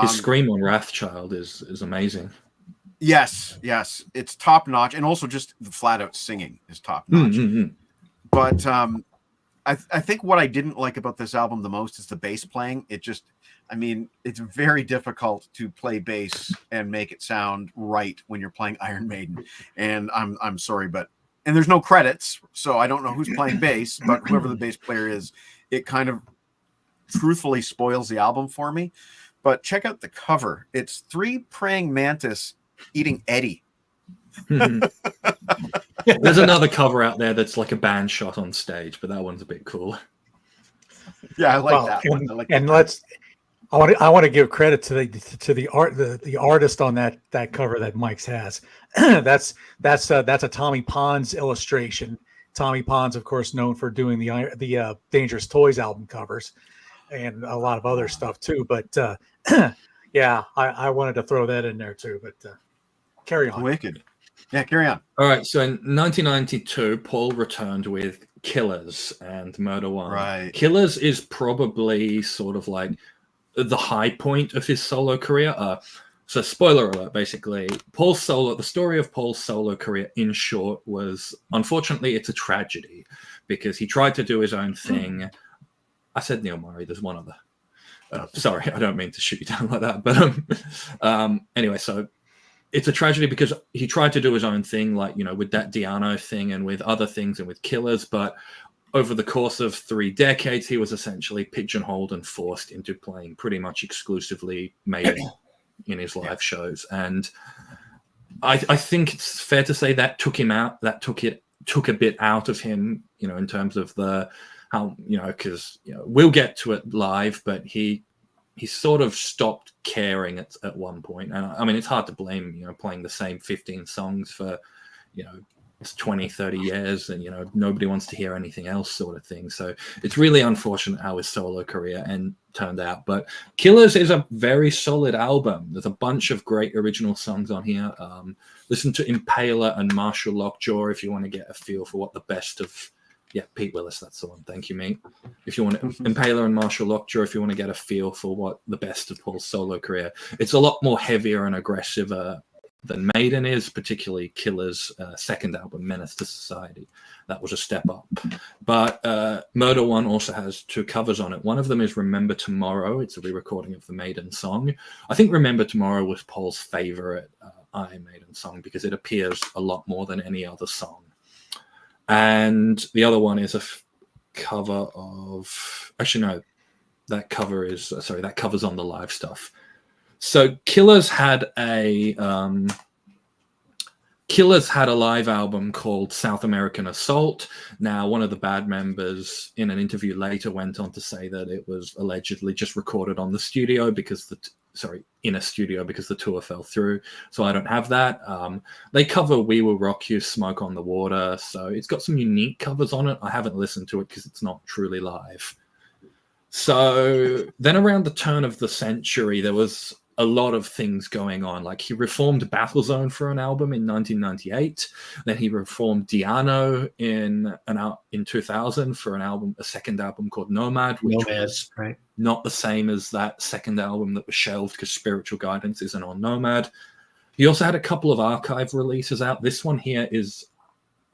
His scream on Wrathchild is amazing. Yes, it's top notch, and also just the flat out singing is top notch. But I think what I didn't like about this album the most is the bass playing. It's very difficult to play bass and make it sound right when you're playing Iron Maiden. And I'm sorry, and there's no credits, so I don't know who's playing bass, but whoever the bass player is, it kind of truthfully spoils the album for me. But check out the cover. It's 3 praying mantis eating Eddie. There's another cover out there that's like a band shot on stage, but that one's a bit cool. Yeah, I like that one. I want to give credit to the artist on that cover that Mike's has. that's a Tommy Pond's illustration. Tommy Pond's, of course, known for doing the Dangerous Toys album covers and a lot of other stuff too. But yeah, I wanted to throw that in there too. But carry on. Wicked. Yeah, carry on. All right. So in 1992, Paul returned with Killers and Murder One. Right. Killers is probably sort of like the high point of his solo career. So spoiler alert, basically, the story of Paul's solo career, in short, was, unfortunately, it's a tragedy because he tried to do his own thing. I said Neil Murray, there's one other. Sorry, I don't mean to shoot you down like that. But anyway, so it's a tragedy because he tried to do his own thing, like, with that Di'Anno thing and with other things and with Killers. But over the course of 3 decades, he was essentially pigeonholed and forced into playing pretty much exclusively Maiden in his live shows. And I think it's fair to say that took him out. That took a bit out of him, in terms of because we'll get to it live, but he sort of stopped caring at one point. And I mean, it's hard to blame him, playing the same 15 songs for, 20, 30 years, and, nobody wants to hear anything else, sort of thing. So it's really unfortunate how his solo career turned out. But Killers is a very solid album. There's a bunch of great original songs on here. Listen to Impaler and Marshall Lockjaw if you want to get a feel for what the best of... Yeah, Pete Willis, that's the one. Thank you, mate. If you want to, Impaler and Marshall Lockjaw, if you want to get a feel for what the best of Paul's solo career, it's a lot more heavier and aggressive than Maiden is, particularly Killer's second album, Menace to Society. That was a step up. But Murder One also has 2 covers on it. One of them is Remember Tomorrow. It's a re-recording of the Maiden song. I think Remember Tomorrow was Paul's favorite Iron Maiden song because it appears a lot more than any other song. And the other one is a cover of... Actually, no. That cover's on the live stuff. So Killers had a live album called South American Assault. Now, one of the band members in an interview later went on to say that it was allegedly just recorded on the studio because in a studio because the tour fell through. So I don't have that. They cover We Will Rock You, Smoke on the Water. So it's got some unique covers on it. I haven't listened to it because it's not truly live. So then around the turn of the century, there was a lot of things going on. Like he reformed Battlezone for an album in 1998. Then he reformed Di'Anno in 2000 for a second album called Nomad, which was right. not the same as that second album that was shelved because Spiritual Guidance isn't on Nomad. He also had a couple of archive releases out. This one here is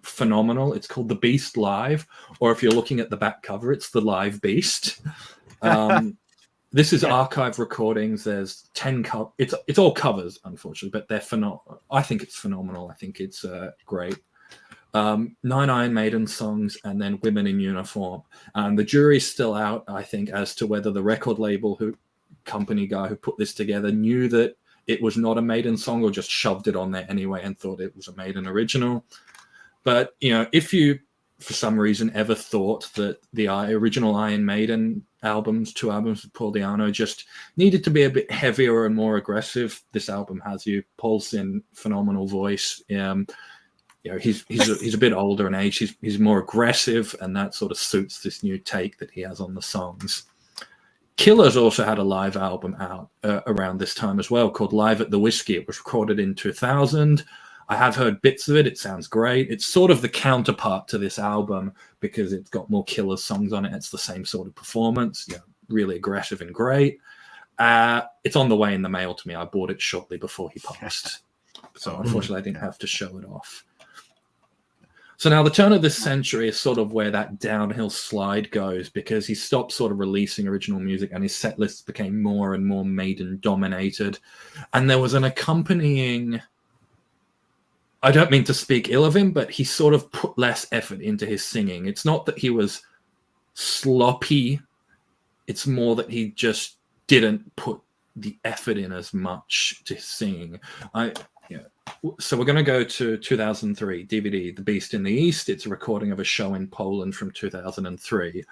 phenomenal. It's called The Beast Live, or if you're looking at the back cover, it's The Live Beast. This is archive recordings. There's 10 it's all covers, unfortunately, but they're phenomenal. I think it's phenomenal. I think it's great. 9 Iron Maiden songs and then Women in Uniform. And the jury's still out, I think, as to whether the record label company guy who put this together knew that it was not a Maiden song or just shoved it on there anyway and thought it was a Maiden original. But, if you, for some reason, ever thought that the original Iron Maiden albums, 2 albums with Paul Di'Anno, just needed to be a bit heavier and more aggressive, this album has you. Paul's in phenomenal voice. He's a bit older in age. He's more aggressive, and that sort of suits this new take that he has on the songs. Killers also had a live album out around this time as well called Live at the Whiskey. It was recorded in 2000. I have heard bits of it. It sounds great. It's sort of the counterpart to this album because it's got more Killers songs on it. It's the same sort of performance, really aggressive and great. It's on the way in the mail to me. I bought it shortly before he passed. So unfortunately, I didn't have to show it off. So now the turn of this century is sort of where that downhill slide goes because he stopped sort of releasing original music and his set lists became more and more Maiden dominated. And there was an accompanying, I don't mean to speak ill of him, but he sort of put less effort into his singing. It's not that he was sloppy. It's more that he just didn't put the effort in as much to his singing. So we're going to go to 2003 DVD, The Beast in the East. It's a recording of a show in Poland from 2003.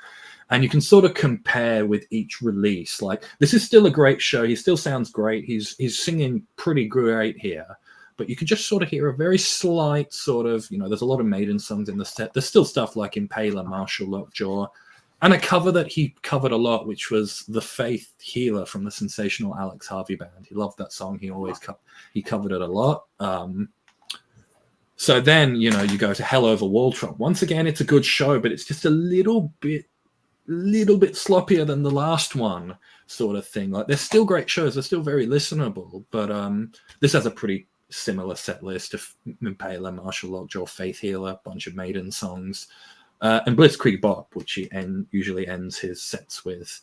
And you can sort of compare with each release. Like, this is still a great show. He still sounds great. He's singing pretty great here. But you can just sort of hear a very slight sort of, there's a lot of Maiden songs in the set. There's still stuff like Impaler, Martial Lockjaw, and a cover that he covered a lot, which was The Faith Healer from the sensational Alex Harvey Band. He loved that song. He always he covered it a lot. So then, you go to Hell Over Waltrop. Once again, it's a good show, but it's just a little bit sloppier than the last one, sort of thing. Like, they're still great shows. They're still very listenable, but this has a pretty similar set list of Impaler, Martial Lockjaw, Faith Healer, a bunch of Maiden songs. And Blitzkrieg Bop, which he usually ends his sets with.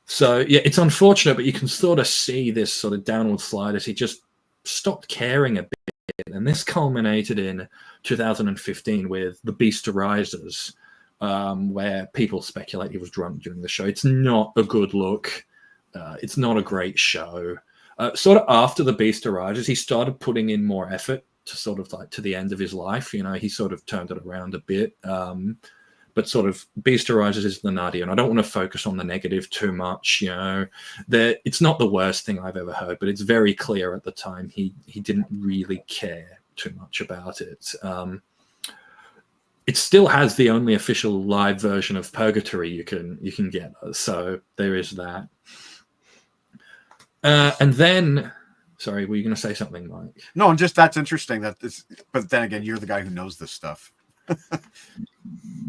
So, yeah, it's unfortunate, but you can sort of see this sort of downward slide as he just stopped caring a bit. And this culminated in 2015 with The Beast Arises, where people speculate he was drunk during the show. It's not a good look. It's not a great show. Sort of after The Beast Arises, he started putting in more effort to sort of like to the end of his life. He sort of turned it around a bit. But sort of Beast Arises is the nutty, and I don't want to focus on the negative too much. It's not the worst thing I've ever heard, but it's very clear at the time he didn't really care too much about it. It still has the only official live version of Purgatory you can get, so there is that. And then, sorry, were you going to say something, Mike? No, that's interesting. But then again, you're the guy who knows this stuff.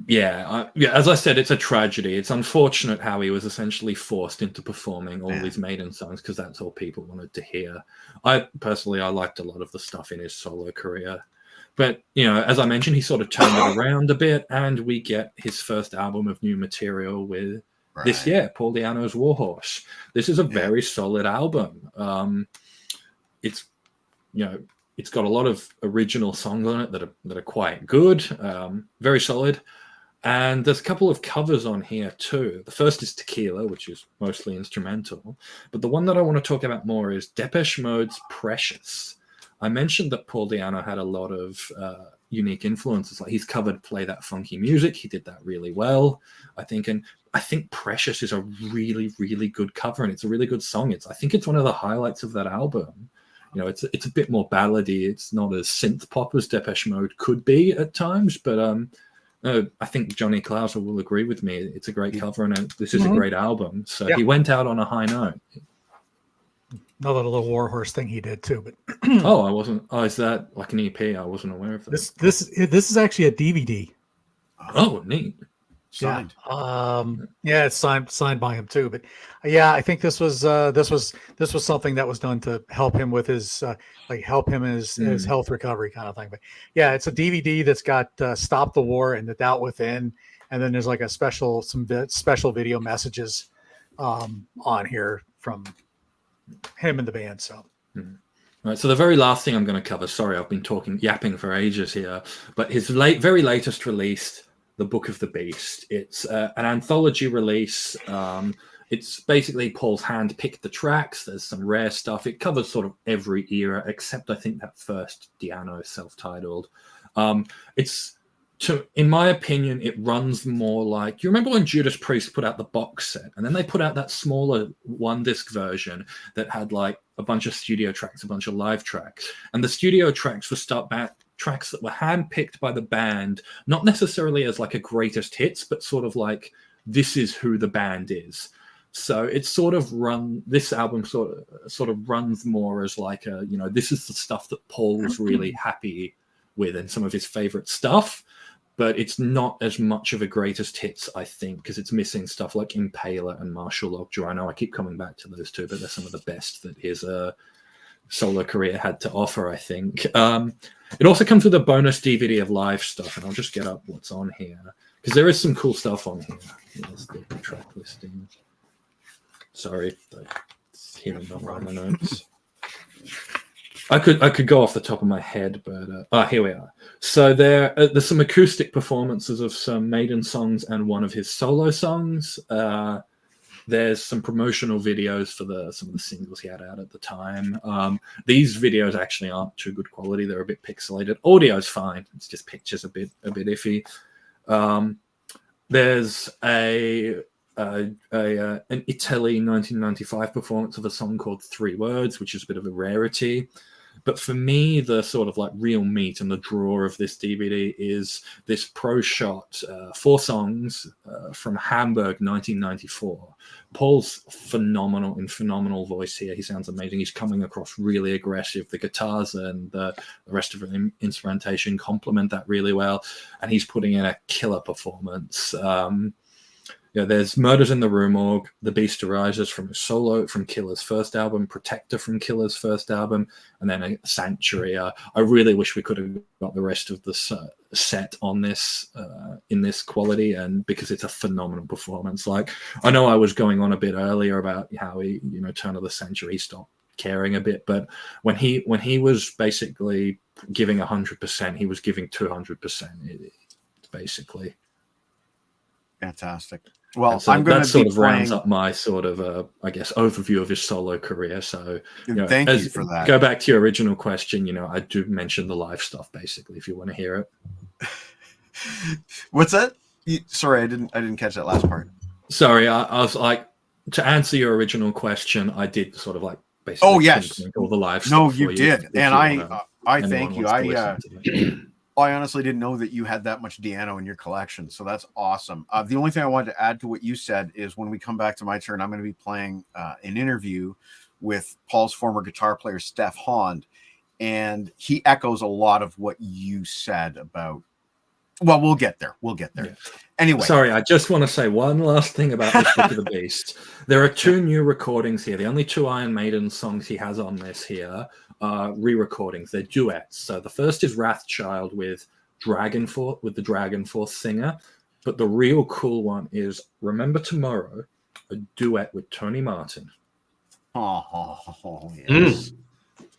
Yeah. As I said, it's a tragedy. It's unfortunate how he was essentially forced into performing all these Maiden songs because that's all people wanted to hear. I liked a lot of the stuff in his solo career. But, as I mentioned, he sort of turned it around a bit, and we get his first album of new material with this year, Paul Di'Anno's Warhorse. This is a very solid album. It's got a lot of original songs on it that are quite good, very solid. And there's a couple of covers on here too. The first is Tequila, which is mostly instrumental. But the one that I want to talk about more is Depeche Mode's Precious. I mentioned that Paul Di'Anno had a lot of unique influences. Like, he's covered Play That Funky Music. He did that really well, I think. And I think Precious is a really, really good cover, and it's a really good song. I think it's one of the highlights of that album. It's a bit more ballady. It's not as synth pop as Depeche Mode could be at times, but I think Johnny Klauser will agree with me. It's a great cover, and this is a great album. So he went out on a high note. another little Warhorse thing he did too. But Oh, I wasn't. Oh, is that like an EP? I wasn't aware of that. this is actually a DVD. Oh, neat. Signed. Yeah, it's signed by him too. But yeah, I think this was something that was done to help him with his his health recovery kind of thing. But yeah, it's a DVD that's got "Stop the War" and "The Doubt Within," and then there's like some special video messages on here from him and the band. So. Right, so the very last thing I'm going to cover. Sorry, I've been yapping for ages here, but his very latest release, The Book of the Beast. It's an anthology release. It's basically Paul's hand-picked the tracks. There's some rare stuff. It covers sort of every era, except I think that first Di'Anno self-titled. In my opinion, it runs more like, you remember when Judas Priest put out the box set, and then they put out that smaller one-disc version that had like a bunch of studio tracks, a bunch of live tracks, and the studio tracks were tracks that were handpicked by the band, not necessarily as like a greatest hits, but sort of like, this is who the band is. So it's this album sort of runs more as like this is the stuff that Paul was really happy with and some of his favorite stuff, but it's not as much of a greatest hits, I think, because it's missing stuff like Impaler and Martial Lockjaw. I know I keep coming back to those two, but they're some of the best that his solo career had to offer, I think. It also comes with a bonus DVD of live stuff, and I'll just get up what's on here, because there is some cool stuff on here. Here's the track listing. Sorry, it's here in the notes. I could go off the top of my head, but here we are. So there's some acoustic performances of some Maiden songs and one of his solo songs. There's some promotional videos for some of the singles he had out at the time. These videos actually aren't too good quality. They're a bit pixelated. Audio's fine. It's just pictures a bit iffy. There's an Italy 1995 performance of a song called 3 Words, which is a bit of a rarity. But for me, the sort of like real meat and the draw of this DVD is this pro shot, 4 songs from Hamburg, 1994. Paul's phenomenal voice here. He sounds amazing. He's coming across really aggressive. The guitars and the rest of the instrumentation complement that really well. And he's putting in a killer performance. There's Murders in the Rue Morgue, The Beast Arises from Killer's first album, Protector from Killer's first album, and then a Sanctuary. I really wish we could have got the rest of the set on this in this quality, and because it's a phenomenal performance. Like, I know I was going on a bit earlier about how he, turn of the century, stopped caring a bit, but when he was basically giving 100%, he was giving 200%. Basically. Fantastic. Well, so I'm going to sort of rounds up my sort of, I guess, overview of his solo career. So, thank you for that. Go back to your original question. I do mention the live stuff basically, if you want to hear it. What's that? Sorry, I didn't catch that last part. Sorry, I was like, to answer your original question, I did sort of like basically. Oh yes, all the live no, stuff. You did, and I thank you. I honestly didn't know that you had that much Di'Anno in your collection, so that's awesome. The only thing I wanted to add to what you said is when we come back to my turn, I'm going to be playing an interview with Paul's former guitar player, Steph Honn, and he echoes a lot of what you said about. Well, we'll get there. Yeah. Anyway. Sorry, I just want to say one last thing about this Book of the Beast. There are 2 new recordings here. The only 2 Iron Maiden songs he has on this here are re-recordings. They're duets. So the first is Wrathchild with the Dragon Force singer. But the real cool one is Remember Tomorrow, a duet with Tony Martin. Oh yes.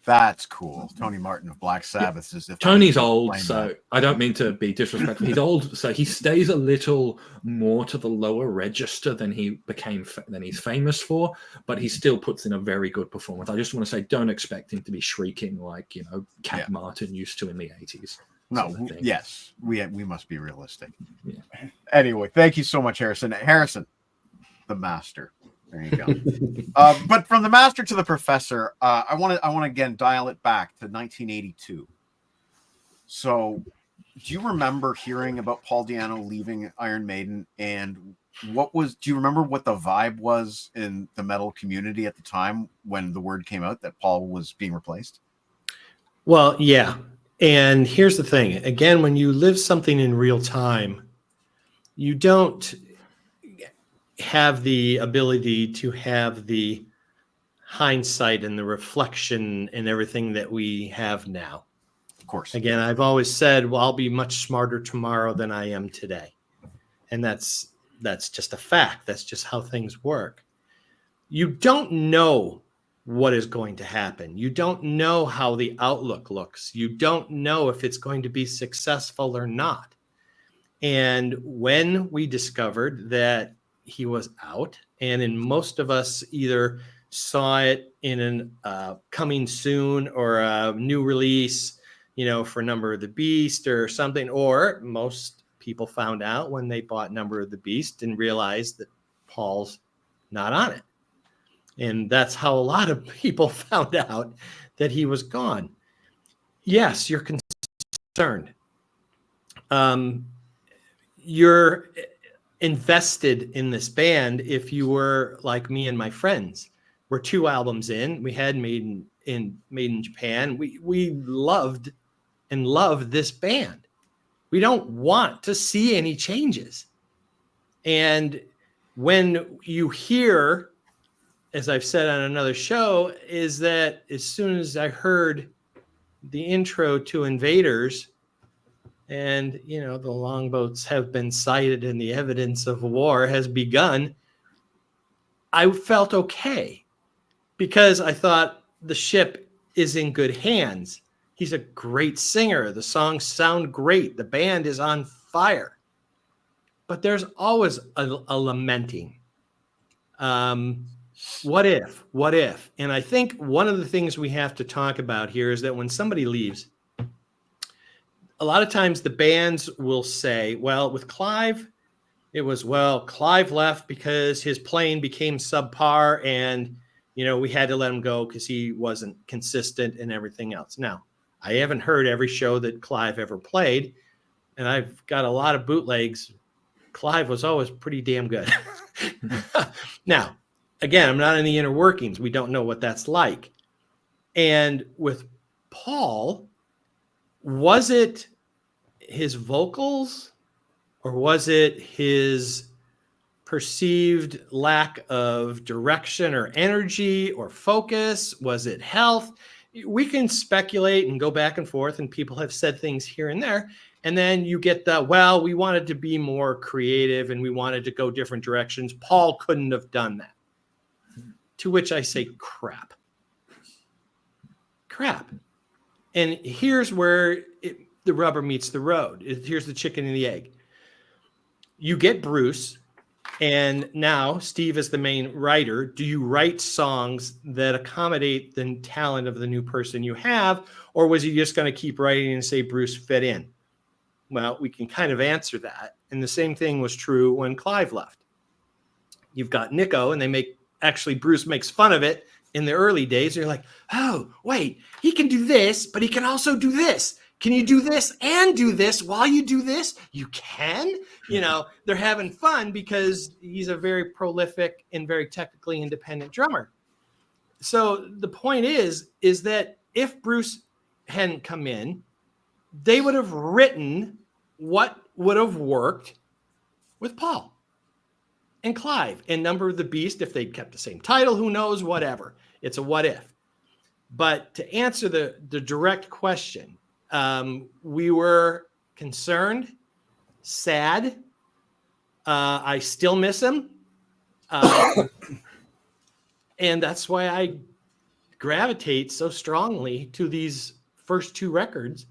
That's cool. Tony Martin of Black Sabbath. As if Tony's old, so I don't mean to be disrespectful. He's old, so he stays a little more to the lower register than he's famous for, but he still puts in a very good performance. I just want to say, don't expect him to be shrieking like Cat Martin used to in the 80s. No, yes, we must be realistic. Yeah. Anyway, thank you so much, Harrison. Harrison, the master. There you go. But from the master to the professor, I want to again dial it back to 1982. So, do you remember hearing about Paul Di'Anno leaving Iron Maiden, and do you remember what the vibe was in the metal community at the time when the word came out that Paul was being replaced? Well, yeah. And here's the thing. Again, when you live something in real time, you don't have the ability to have the hindsight and the reflection and everything that we have now. Of course. Again, I've always said, well, I'll be much smarter tomorrow than I am today. And that's just a fact. That's just how things work. You don't know what is going to happen. You don't know how the outlook looks. You don't know if it's going to be successful or not. And when we discovered that he was out, and in most of us either saw it in an coming soon or a new release, for Number of the Beast or something, or most people found out when they bought Number of the Beast and realized that Paul's not on it. And that's how a lot of people found out that he was gone. Yes, you're concerned. You're invested in this band if you were like me and my friends. We're 2 albums in. We had Made in Japan. We loved this band. We don't want to see any changes. And when you hear, as I've said on another show, is that as soon as I heard the intro to Invaders, and the longboats have been sighted and the evidence of war has begun, I felt okay, because I thought the ship is in good hands. He's a great singer. The songs sound great. The band is on fire. But there's always a lamenting. What if? And I think one of the things we have to talk about here is that when somebody leaves, a lot of times the bands will say, well, with Clive, it was, well, Clive left because his playing became subpar and, we had to let him go because he wasn't consistent and everything else. Now, I haven't heard every show that Clive ever played, and I've got a lot of bootlegs. Clive was always pretty damn good. Now, again, I'm not in the inner workings. We don't know what that's like. And with Paul, was it his vocals or was it his perceived lack of direction or energy or focus? Was it health? We can speculate and go back and forth, and people have said things here and there. And then you get well, we wanted to be more creative and we wanted to go different directions. Paul couldn't have done that. To which I say, crap. And here's where the rubber meets the road. Here's the chicken and the egg. You get Bruce, and now Steve is the main writer. Do you write songs that accommodate the talent of the new person you have, or was he just going to keep writing and say Bruce fit in? Well, we can kind of answer that. And the same thing was true when Clive left. You've got Nico, and Bruce makes fun of it in the early days. You're like, oh, wait, he can do this, but he can also do this. Can you do this and do this while you do this? You can. They're having fun because he's a very prolific and very technically independent drummer. So the point is that if Bruce hadn't come in, they would have written what would have worked with Paul and Clive and Number of the Beast. If they'd kept the same title, who knows, whatever. It's a what if. But to answer the direct question, we were concerned, sad. I still miss him. And that's why I gravitate so strongly to these first 2 records,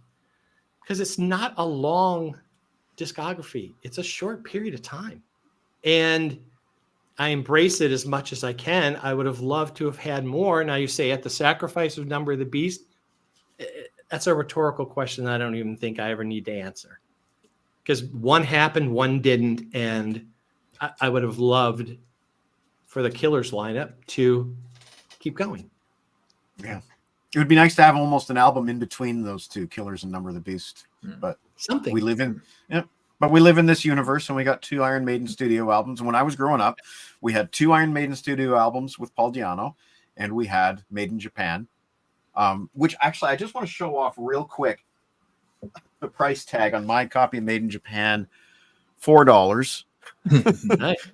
because it's not a long discography. It's a short period of time. And I embrace it as much as I can. I would have loved to have had more. Now you say at the sacrifice of Number of the Beast, that's a rhetorical question I don't even think I ever need to answer. Because one happened, one didn't, and I would have loved for the Killers lineup to keep going. Yeah. It would be nice to have almost an album in between those 2, Killers and Number of the Beast. But something we live in But we live in this universe, and we got 2 Iron Maiden studio albums. And when I was growing up, we had 2 Iron Maiden studio albums with Paul Di'Anno, and we had Made in Japan, which actually I just want to show off real quick the price tag on my copy of Made in Japan, $4. Nice.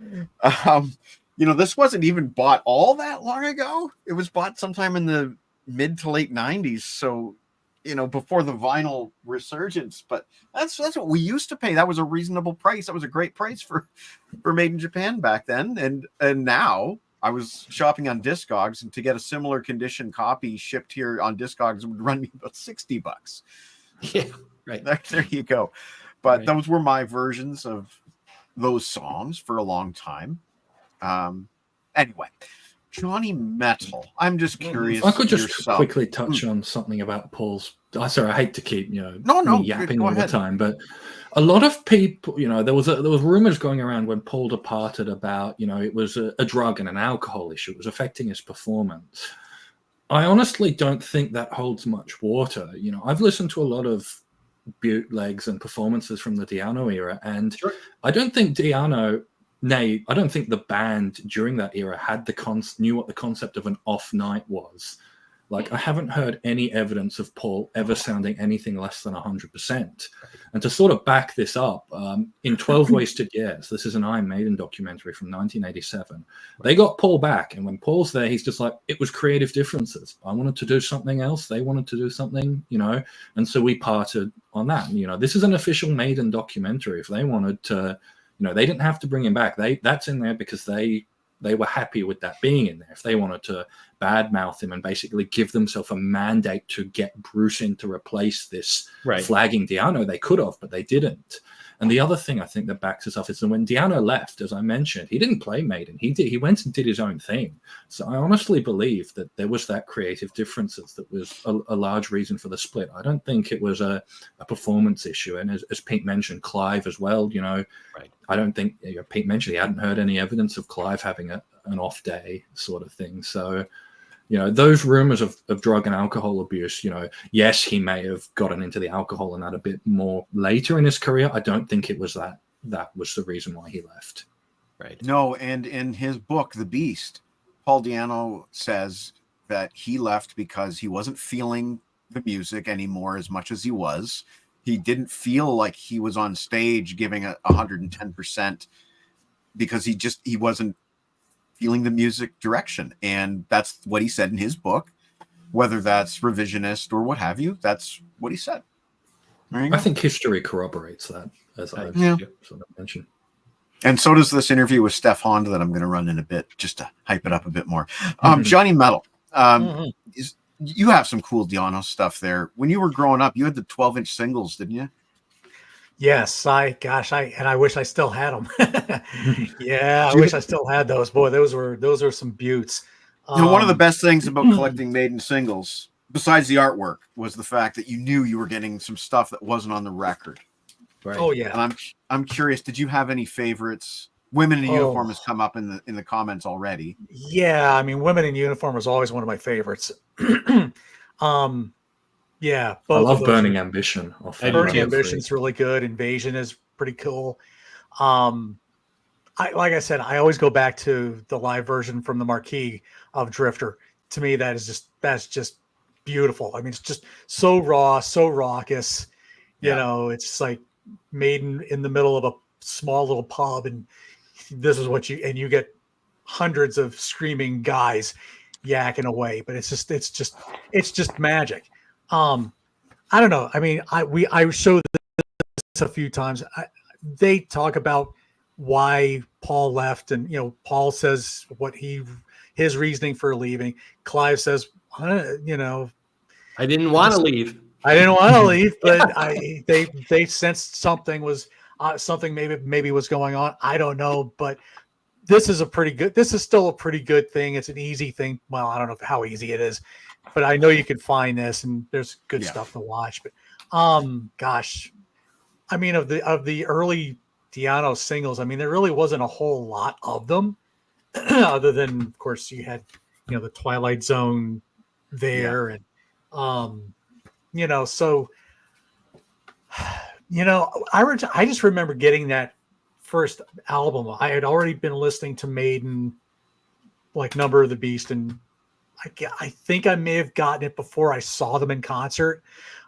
This wasn't even bought all that long ago. It was bought sometime in the mid to late 90s. So, before the vinyl resurgence, but that's what we used to pay. That was a reasonable price. That was a great price for Made in Japan back then. And now I was shopping on Discogs, and to get a similar condition copy shipped here on Discogs would run me about $60. Yeah, right. There you go. But Right. those were my versions of those songs for a long time. Anyway, Johnny Metal. I'm just curious. I could just yourself. quickly touch on something about Paul's. Sorry, I hate to keep me yapping go all ahead. the time, but a lot of people, there was rumors going around when Paul departed about it was a drug and an alcohol issue. It was affecting his performance. I honestly don't think that holds much water. I've listened to a lot of bootlegs and performances from the Di'Anno era, and Sure. I don't think Di'Anno. Nay, I don't think the band during that era had knew what the concept of an off night was. Like, I haven't heard any evidence of Paul ever sounding anything less than 100%. And to sort of back this up, in 12 Wasted Years, this is an Iron Maiden documentary from 1987. They got Paul back, and when Paul's there, he's just like, it was creative differences. I wanted to do something else. They wanted to do something, and so we parted on that. And, this is an official Maiden documentary. If they wanted to, they didn't have to bring him back. That's in there because they were happy with that being in there. If they wanted to badmouth him and basically give themselves a mandate to get Bruce in to replace this flagging Di'Anno, they could have, but they didn't. And the other thing I think that backs us up is that when Di'Anno left, as I mentioned, he didn't play Maiden. He went and did his own thing. So I honestly believe that there was that creative differences that was a large reason for the split. I don't think it was a performance issue. And as Pete mentioned, Clive as well, I don't think Pete mentioned he hadn't heard any evidence of Clive having an off day sort of thing. So, those rumors of drug and alcohol abuse, yes, he may have gotten into the alcohol and that a bit more later in his career. I don't think it was that was the reason why he left. Right. No, and in his book, The Beast, Paul Di'Anno says that he left because he wasn't feeling the music anymore as much as he was. He didn't feel like he was on stage giving 110% because he wasn't feeling the music direction. And that's what he said in his book, whether that's revisionist or what have you. That's what he said. I think history corroborates that, as I sort of mentioned. And so does this interview with Steph Honn that I'm going to run in a bit just to hype it up a bit more. Johnny Metal, you have some cool Di'Anno stuff there. When you were growing up, you had the 12-inch singles, didn't you? Yes, I wish I still had them. Yeah, I wish I still had those. Boy, those were some beauts. One of the best things about collecting Maiden singles, besides the artwork, was the fact that you knew you were getting some stuff that wasn't on the record. Right. Oh yeah. And I'm curious, did you have any favorites? Women in Uniform has come up in the comments already. Yeah, I mean, Women in Uniform was always one of my favorites. Yeah, I love Burning Ambition. Burning Ambition is really good. Invasion is pretty cool. Like I said, I always go back to the live version from the Marquee of Drifter. To me, that's just beautiful. I mean, it's just so raw, so raucous. It's like Maiden in the middle of a small little pub, and this is what you get hundreds of screaming guys yakking away. But it's just magic. I don't know. I mean, I showed this a few times. They talk about why Paul left, and Paul says his reasoning for leaving. Clive says, I didn't want to leave. I didn't want to leave, but they sensed something was maybe was going on. I don't know, but this is still a pretty good thing. It's an easy thing. Well, I don't know how easy it is, but I know you can find this, and there's good stuff to watch. But gosh, I mean, of the early Di'Anno singles, I mean, there really wasn't a whole lot of them, other than, of course, you had the Twilight Zone there, and so I just remember getting that first album. I had already been listening to Maiden, like Number of the Beast, and I think I may have gotten it before I saw them in concert.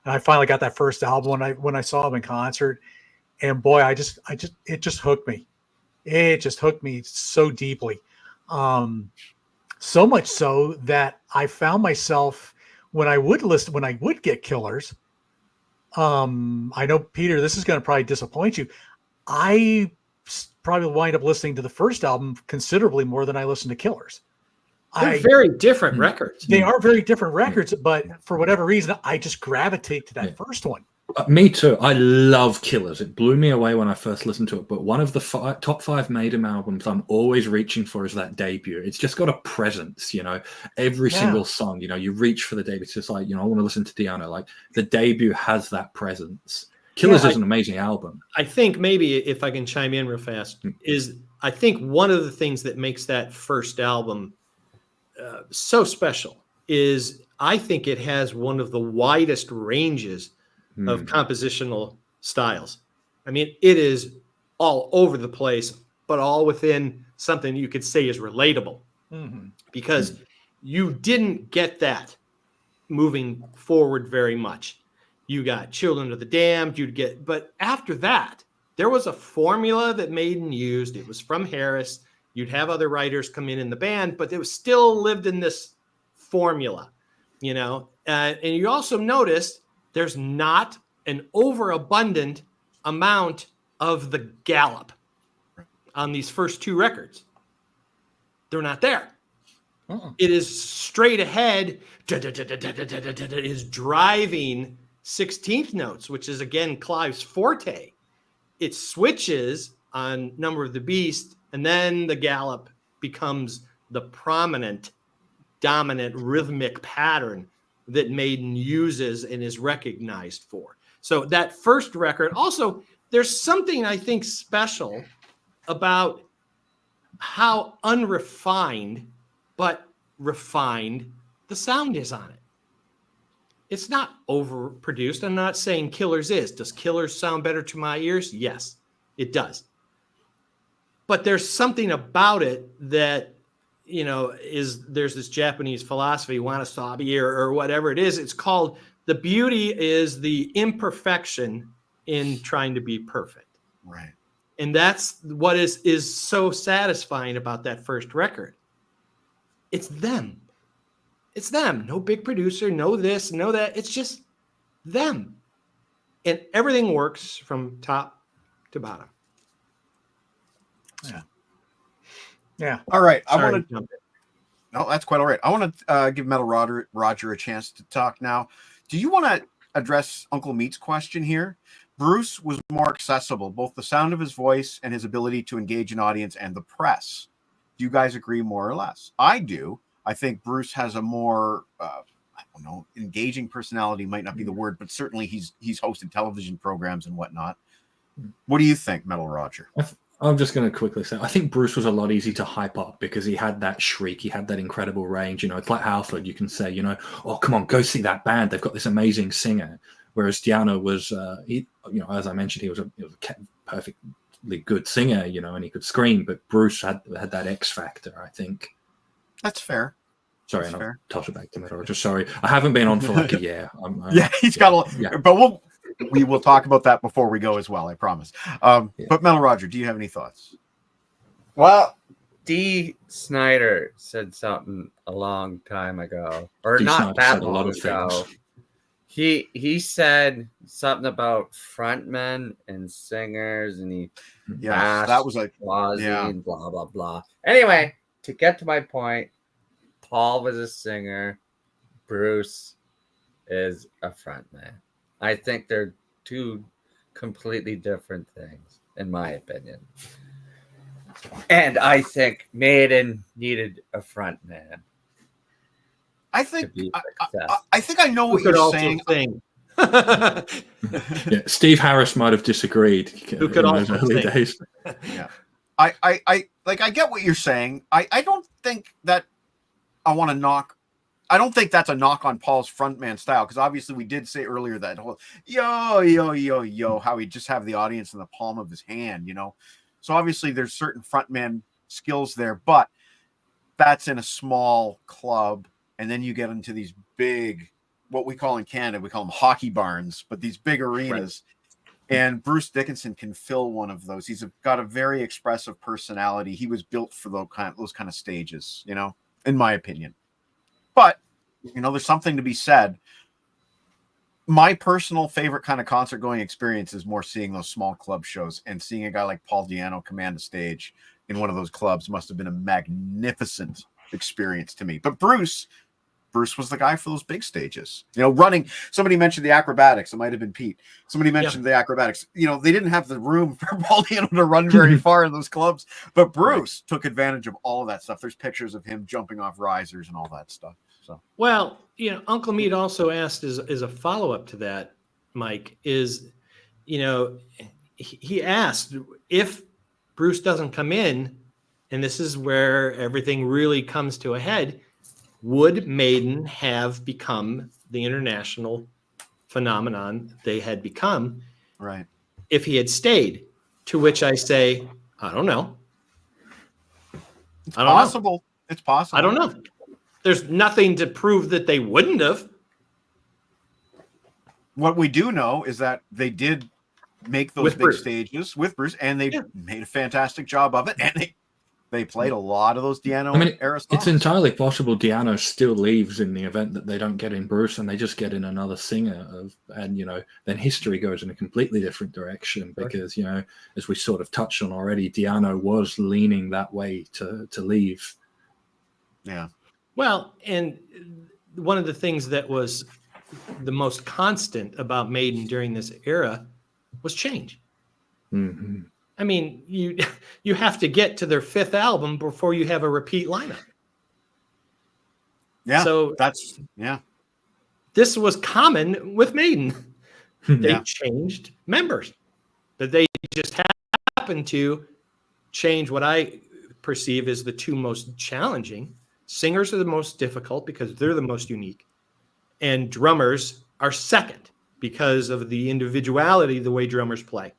And I finally got that first album when I saw them in concert. And boy, it just hooked me. It just hooked me so deeply. So much so that I found myself when I would get Killers. I know, Peter, this is going to probably disappoint you. I probably wind up listening to the first album considerably more than I listened to Killers. They're very different records. They are very different records, but for whatever reason, I just gravitate to that first one. Me too. I love Killers. It blew me away when I first listened to it. But one of the top 5 Maiden albums I'm always reaching for is that debut. It's just got a presence, Every single song, you reach for the debut. It's just like, I want to listen to Di'Anno. Like the debut has that presence. Killers is an amazing album. I think maybe if I can chime in real fast, I think one of the things that makes that first album so special is I think it has one of the widest ranges of compositional styles. I mean, it is all over the place, but all within something you could say is relatable, because you didn't get that moving forward very much. You got Children of the Damned, but after that, there was a formula that Maiden used. It was from Harris. You'd have other writers come in the band, but it was still lived in this formula, and you also noticed there's not an overabundant amount of the gallop on these first 2 records. They're not there. It is straight ahead, is driving 16th notes, which is, again, Clive's forte. It switches on Number of the Beast, and then the gallop becomes the prominent, dominant rhythmic pattern that Maiden uses and is recognized for. So that first record, also, there's something I think special about how unrefined but refined the sound is on it. It's not overproduced. I'm not saying Killers is. Does Killers sound better to my ears? Yes, it does. But there's something about it that, there's this Japanese philosophy, wanasabi or whatever it is. It's called, the beauty is the imperfection in trying to be perfect. Right. And that's what is so satisfying about that first record. It's them. It's them. No big producer, no this, no that. It's just them. And everything works from top to bottom. Yeah. All right. Sorry. No, that's quite all right. I want to give Metal Roger a chance to talk now. Do you want to address Uncle Meat's question here? Bruce was more accessible, both the sound of his voice and his ability to engage an audience and the press. Do you guys agree more or less? I do. I think Bruce has a more, engaging personality might not be the word, but certainly he's hosted television programs and whatnot. What do you think, Metal Roger? I'm just going to quickly say, I think Bruce was a lot easier to hype up because he had that shriek. He had that incredible range. It's like Halford. You can say, oh, come on, go see that band. They've got this amazing singer. Whereas Di'Anno was, as I mentioned, he was a perfectly good singer, and he could scream. But Bruce had that X factor, I think. That's fair. Sorry, I'll toss it back to Metal Roger. Sorry, I haven't been on for like a year. He's got but we will talk about that before we go as well, I promise. But Metal Roger, do you have any thoughts? Well, D. Snyder said something a long time ago, or D. not Snyder that said a lot long of ago. things. He said something about frontmen and singers, and he that was like and blah blah blah. Anyway, to get to my point, Paul was a singer, Bruce is a frontman. I think they're 2 completely different things, in my opinion. And I think Maiden needed a frontman. I think I know what you're saying. Steve Harris might have disagreed. Who could also early days. Yeah, I get what you're saying. I don't think that I want to knock. I don't think that's a knock on Paul's frontman style, because obviously we did say earlier that whole yo, how he just have the audience in the palm of his hand, you know. So obviously there's certain frontman skills there, but that's in a small club, and then you get into these big, what we call in Canada, we call them hockey barns, but these big arenas. Right. And Bruce Dickinson can fill one of those. He's got a very expressive personality. He was built for those kind of stages, you know, in my opinion. But, you know, there's something to be said. My personal favorite kind of concert going experience is more seeing those small club shows, and seeing a guy like Paul Di'Anno command a stage in one of those clubs must have been a magnificent experience to me. But Bruce was the guy for those big stages, you know, running. Somebody mentioned the acrobatics. It might've been Pete. Somebody mentioned the acrobatics. You know, they didn't have the room for Paul Di'Anno to run very far in those clubs, but Bruce took advantage of all of that stuff. There's pictures of him jumping off risers and all that stuff. So, well, you know, Uncle Meat also asked as a follow-up to that, Mike, is, you know, he asked if Bruce doesn't come in, and this is where everything really comes to a head, would Maiden have become the international phenomenon they had become, right, if he had stayed? To which I say, I don't know. It's possible. It's possible. I don't know. There's nothing to prove that they wouldn't have. What we do know is that they did make those big stages with Bruce, and they made a fantastic job of it, and they played a lot of those Di'Anno era songs. It's entirely possible Di'Anno still leaves in the event that they don't get in Bruce and they just get in another singer, and, you know, then history goes in a completely different direction, because, you know, as we sort of touched on already, Di'Anno was leaning that way to leave. Yeah. Well, and one of the things that was the most constant about Maiden during this era was change. Mm-hmm. I mean, you have to get to their fifth album before you have a repeat lineup. Yeah. So that's this was common with Maiden. They changed members, but they just happened to change what I perceive as the two most challenging. Singers are the most difficult because they're the most unique, and drummers are second because of the individuality of the way drummers play.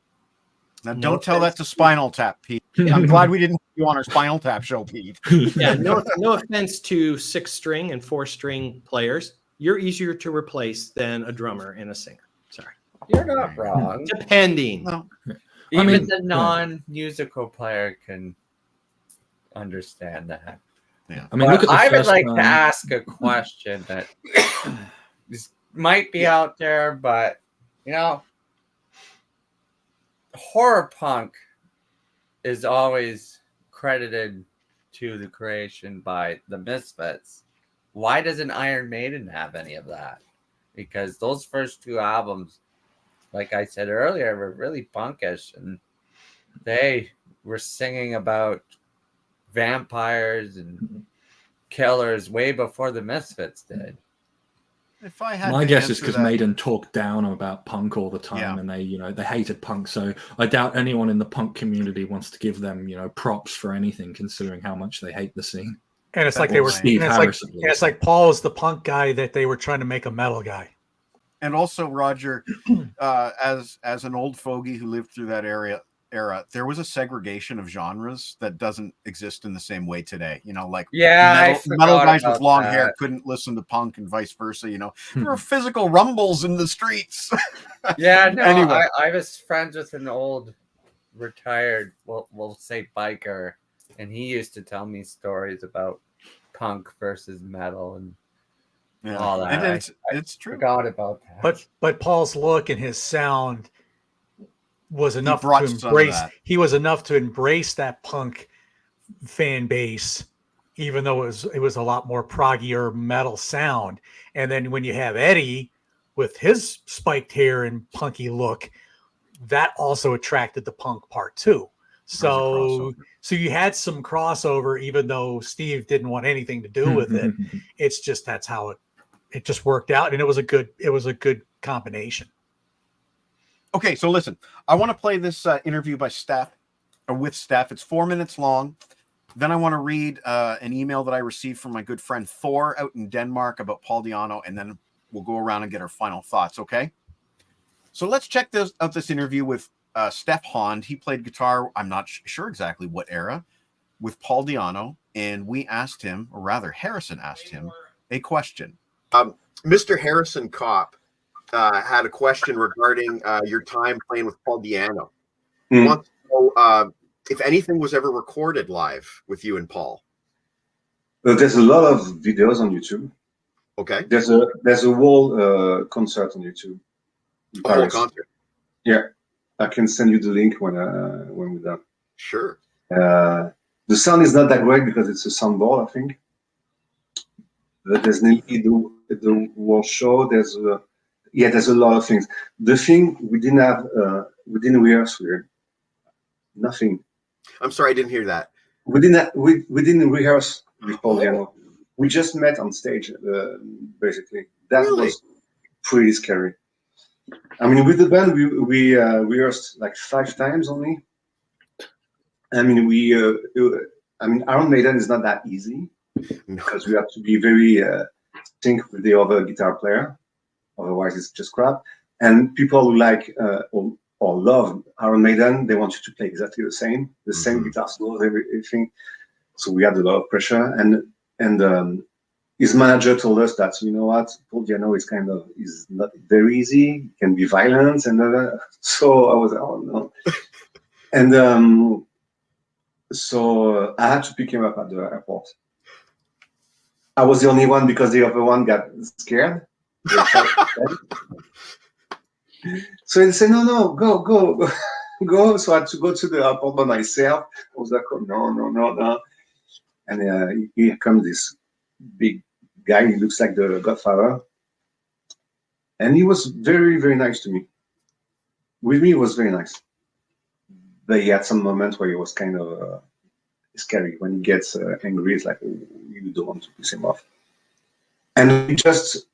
Now, don't tell that to Spinal Tap, Pete. I'm glad we didn't put you on our Spinal Tap show, Pete. Yeah, no offense to 6-string and 4-string players. You're easier to replace than a drummer and a singer. Sorry. You're not wrong. Depending. No. Even the non-musical player can understand that. Yeah. I mean, look at the I would first like one. to ask a question that this might be out there, but, you know, horror punk is always credited to the creation by the Misfits. Why doesn't Iron Maiden have any of that? Because those first two albums, like I said earlier, were really punkish, and they were singing about vampires and killers way before the Misfits did. If I had My to guess is answer because that- Maiden talked down about punk all the time, and they, you know, they hated punk. So I doubt anyone in the punk community wants to give them, you know, props for anything, considering how much they hate the scene. And it's like they were. Steve And Harris, it's like Paul was the punk guy that they were trying to make a metal guy. And also, Roger, as an old fogey who lived through that era, there was a segregation of genres that doesn't exist in the same way today. You know, like metal guys with long hair couldn't listen to punk, and vice versa. You know, there were physical rumbles in the streets. Yeah, no. Anyway. I was friends with an old retired, we'll say biker, and he used to tell me stories about punk versus metal and all that. And it's true. Forgot about that. But Paul's look and his sound was enough to brought some of embrace. that. He was enough to embrace that punk fan base, even though it was a lot more proggier metal sound. And then when you have Eddie with his spiked hair and punky look, that also attracted the punk part too. So you had some crossover, even though Steve didn't want anything to do with it. It's just that's how it just worked out, and it was a good combination. Okay, so listen, I want to play this interview by Steph, or with Steph. It's 4 minutes long. Then I want to read an email that I received from my good friend Thor out in Denmark about Paul Di'Anno, and then we'll go around and get our final thoughts, okay? So let's check out this interview with Steph Honn. He played guitar, I'm not sure exactly what era, with Paul Di'Anno, and we asked him, or rather Harrison asked him, a question. Mr. Harrison Kopp had a question regarding your time playing with Paul Di'Anno. He wants to know if anything was ever recorded live with you and Paul. There's a lot of videos on YouTube. Okay. There's a whole concert on YouTube. A whole concert? Yeah. I can send you the link when we're done. Sure. The sound is not that great because it's a soundboard, I think. But there's the whole show. There's a lot of things. The thing we didn't rehearse here. Nothing. I'm sorry, I didn't hear that. We didn't rehearse with Paul Di'Anno. We just met on stage, basically. That was pretty scary. I mean, with the band, we rehearsed like 5 times only. I mean, Iron Maiden is not that easy because we have to be very sync with the other guitar player. Otherwise, it's just crap. And people who like or love Iron Maiden, they want you to play exactly the same guitar solos, everything. So we had a lot of pressure, and his manager told us that, you know what, Paul Di'Anno is not very easy. He can be violent, and so I was like, oh no, and so I had to pick him up at the airport. I was the only one because the other one got scared. So he said, no, go. So I had to go to the airport by myself. I was like, oh, no. And here comes this big guy. He looks like the Godfather. And he was very, very nice to me. With me, he was very nice. But he had some moments where he was kind of scary. When he gets angry, it's like, oh, you don't want to piss him off. And we just...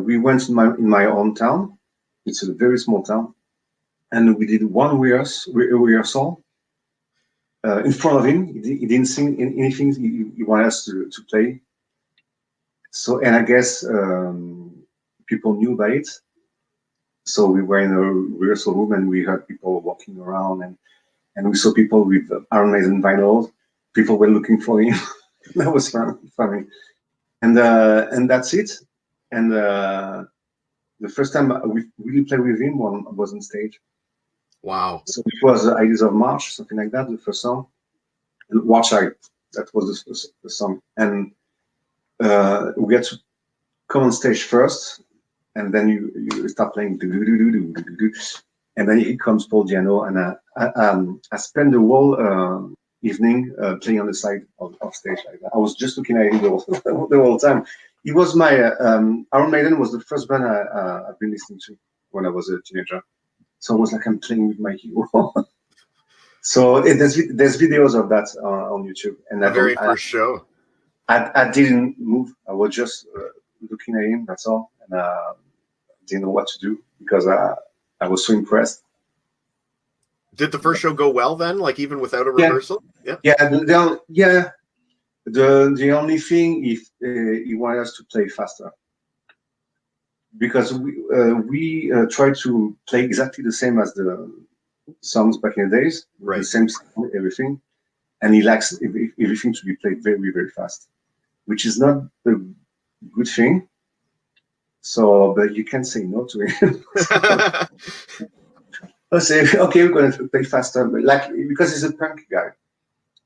we went in my hometown. It's a very small town, and we did one rehearsal in front of him. He didn't sing anything he wanted us to play. So, and I guess people knew about it. So we were in a rehearsal room, and we heard people walking around, and we saw people with Iron Maiden vinyls. People were looking for him. That was funny, and that's it. And the first time we really played with him was on stage. Wow. So it was Ideas of March, something like that, the first song. And Watch Out, that was the song. And we had to come on stage first, and then you start playing. And then here comes Paul Di'Anno, and I spent the whole evening playing on the side of stage like that. I was just looking at him the whole time. He was my Iron Maiden was the first band I've been listening to when I was a teenager. So I was like, I'm playing with my hero. So there's videos of that on YouTube. And the very first show. I didn't move. I was just looking at him. That's all, and didn't know what to do because I was so impressed. Did the first show go well then? Like even without a rehearsal? Yeah. The only thing he wanted us to play faster because we tried to play exactly the same as the songs back in the days, right? The same sound, everything, and he likes everything to be played very, very fast, which is not a good thing. So, but you can't say no to him. I say, okay, we're going to play faster, but because he's a punk guy,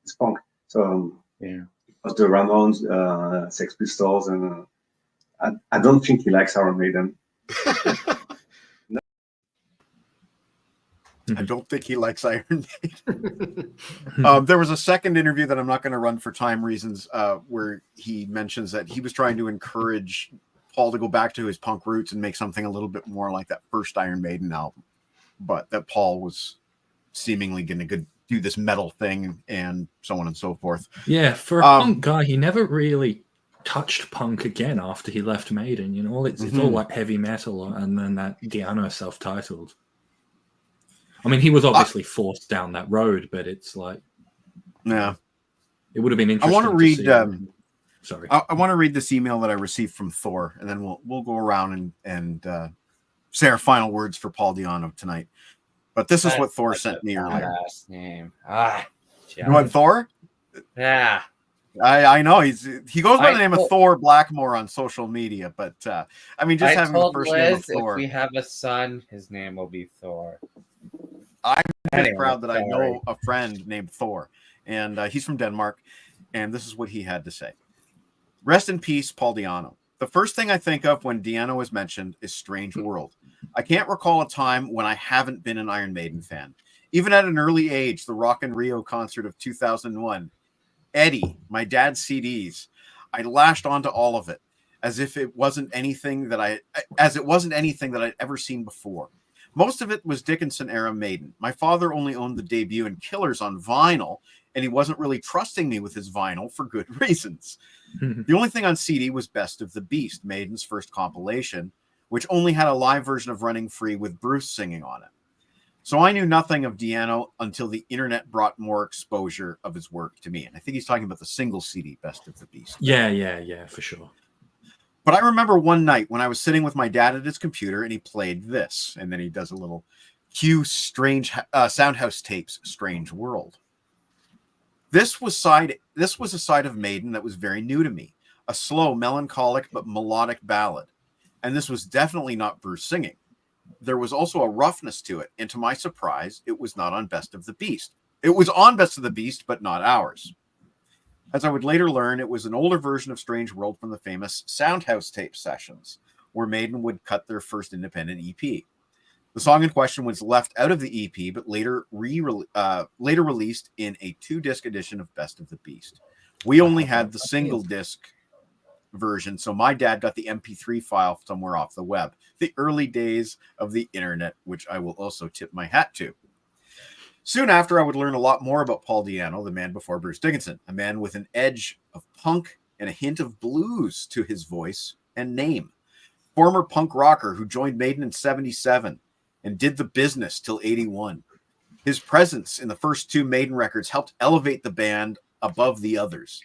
it's punk. So yeah. The Ramones, Sex Pistols, and I don't think he likes Iron Maiden. I don't think he likes Iron Maiden. There was a second interview that I'm not going to run for time reasons, where he mentions that he was trying to encourage Paul to go back to his punk roots and make something a little bit more like that first Iron Maiden album, but that Paul was seemingly going to do this metal thing and so on and so forth. Yeah, for a punk guy, he never really touched punk again after he left Maiden. You know, it's all like heavy metal, and then that Di'Anno self-titled. I mean, he was obviously forced down that road, but it's like Yeah. It would have been I interesting. want to read. Sorry. I want to read this email that I received from Thor, and then we'll go around and say our final words for Paul Di'Anno tonight. But this is what Thor sent me earlier. Last name. You want Thor? Yeah. I know he goes by the name of Thor Blackmore on social media, but I mean, just having the first name of Thor. If we have a son, his name will be Thor. I'm proud that I know a friend named Thor, and he's from Denmark, and this is what he had to say. Rest in peace, Paul Di'Anno. The first thing I think of when Di'Anno is mentioned is Strange World. I can't recall a time when I haven't been an Iron Maiden fan. Even at an early age, the Rock in Rio concert of 2001, Eddie, my dad's CDs, I lashed onto all of it as if it wasn't anything that I'd ever seen before. Most of it was Dickinson era Maiden. My father only owned the debut and Killers on vinyl, and he wasn't really trusting me with his vinyl for good reasons. The only thing on CD was Best of the Beast, Maiden's first compilation, which only had a live version of Running Free with Bruce singing on it. So I knew nothing of Di'Anno until the internet brought more exposure of his work to me. And I think he's talking about the single CD, Best of the Beast. Yeah, for sure. But I remember one night when I was sitting with my dad at his computer and he played this. And then he does a little cue Soundhouse Tapes, Strange World. This was a side of Maiden that was very new to me. A slow, melancholic, but melodic ballad. And this was definitely not Bruce singing. There was also a roughness to it, and to my surprise, it was not on Best of the Beast. It was on Best of the Beast, but not ours. As I would later learn, it was an older version of Strange World from the famous Soundhouse Tape sessions, where Maiden would cut their first independent EP. The song in question was left out of the EP, but later released in a 2-disc edition of Best of the Beast. We only had the single disc version, so my dad got the MP3 file somewhere off the web. The early days of the internet, which I will also tip my hat to. Soon after, I would learn a lot more about Paul Di'Anno, the man before Bruce Dickinson, a man with an edge of punk and a hint of blues to his voice and name. Former punk rocker who joined Maiden in 77 and did the business till 81. His presence in the first 2 Maiden records helped elevate the band above the others.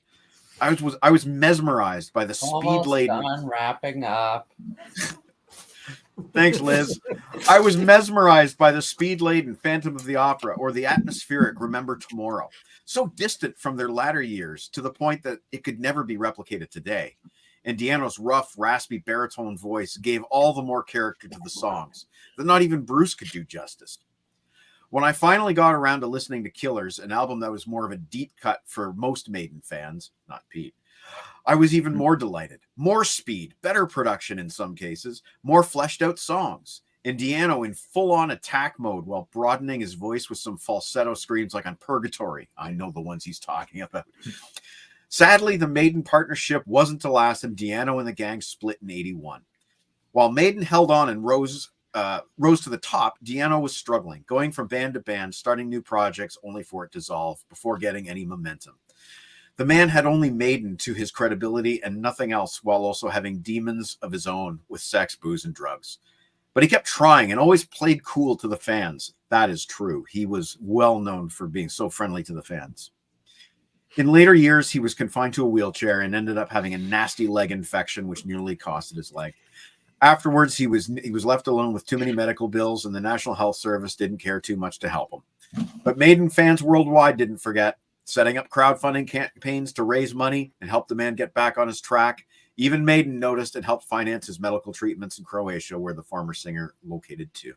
I was mesmerized by the speed-laden. Done wrapping up. Thanks, Liz. I was mesmerized by the speed-laden Phantom of the Opera or the atmospheric Remember Tomorrow. So distant from their latter years to the point that it could never be replicated today. And Di'Anno's rough, raspy baritone voice gave all the more character to the songs that not even Bruce could do justice. When I finally got around to listening to Killers, an album that was more of a deep cut for most Maiden fans, not Pete, I was even more delighted. More speed, better production in some cases, more fleshed out songs, and Di'Anno in full-on attack mode while broadening his voice with some falsetto screams like on Purgatory. I know the ones he's talking about. Sadly, the Maiden partnership wasn't to last, and Di'Anno and the gang split in 81. While Maiden held on and rose to the top, Di'Anno was struggling, going from band to band, starting new projects only for it to dissolve before getting any momentum. The man had only Maiden to his credibility and nothing else, while also having demons of his own with sex, booze, and drugs. But he kept trying and always played cool to the fans. That is true. He was well known for being so friendly to the fans. In later years, he was confined to a wheelchair and ended up having a nasty leg infection, which nearly costed his leg. Afterwards, he was left alone with too many medical bills, and the National Health Service didn't care too much to help him. But Maiden fans worldwide didn't forget, setting up crowdfunding campaigns to raise money and help the man get back on his track. Even Maiden noticed and helped finance his medical treatments in Croatia, where the former singer located too.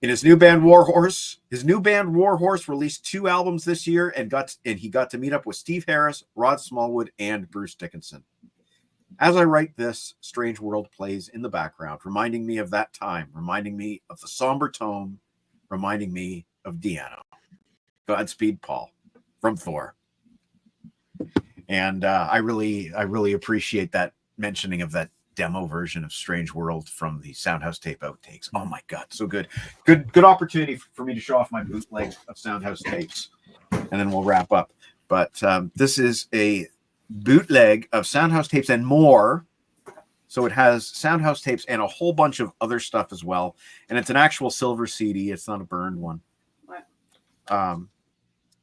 In his new band Warhorse released 2 albums this year, and he got to meet up with Steve Harris, Rod Smallwood, and Bruce Dickinson. As I write this, Strange World plays in the background, reminding me of that time, reminding me of the somber tone, reminding me of Di'Anno. Godspeed, Paul, from Thor. And I really appreciate that mentioning of that demo version of Strange World from the Soundhouse Tape outtakes. Oh my God, so good. Good opportunity for me to show off my bootleg of Soundhouse Tapes, and then we'll wrap up. But this is a bootleg of Soundhouse Tapes and more. So it has Soundhouse Tapes and a whole bunch of other stuff as well. And it's an actual silver CD. It's not a burned one.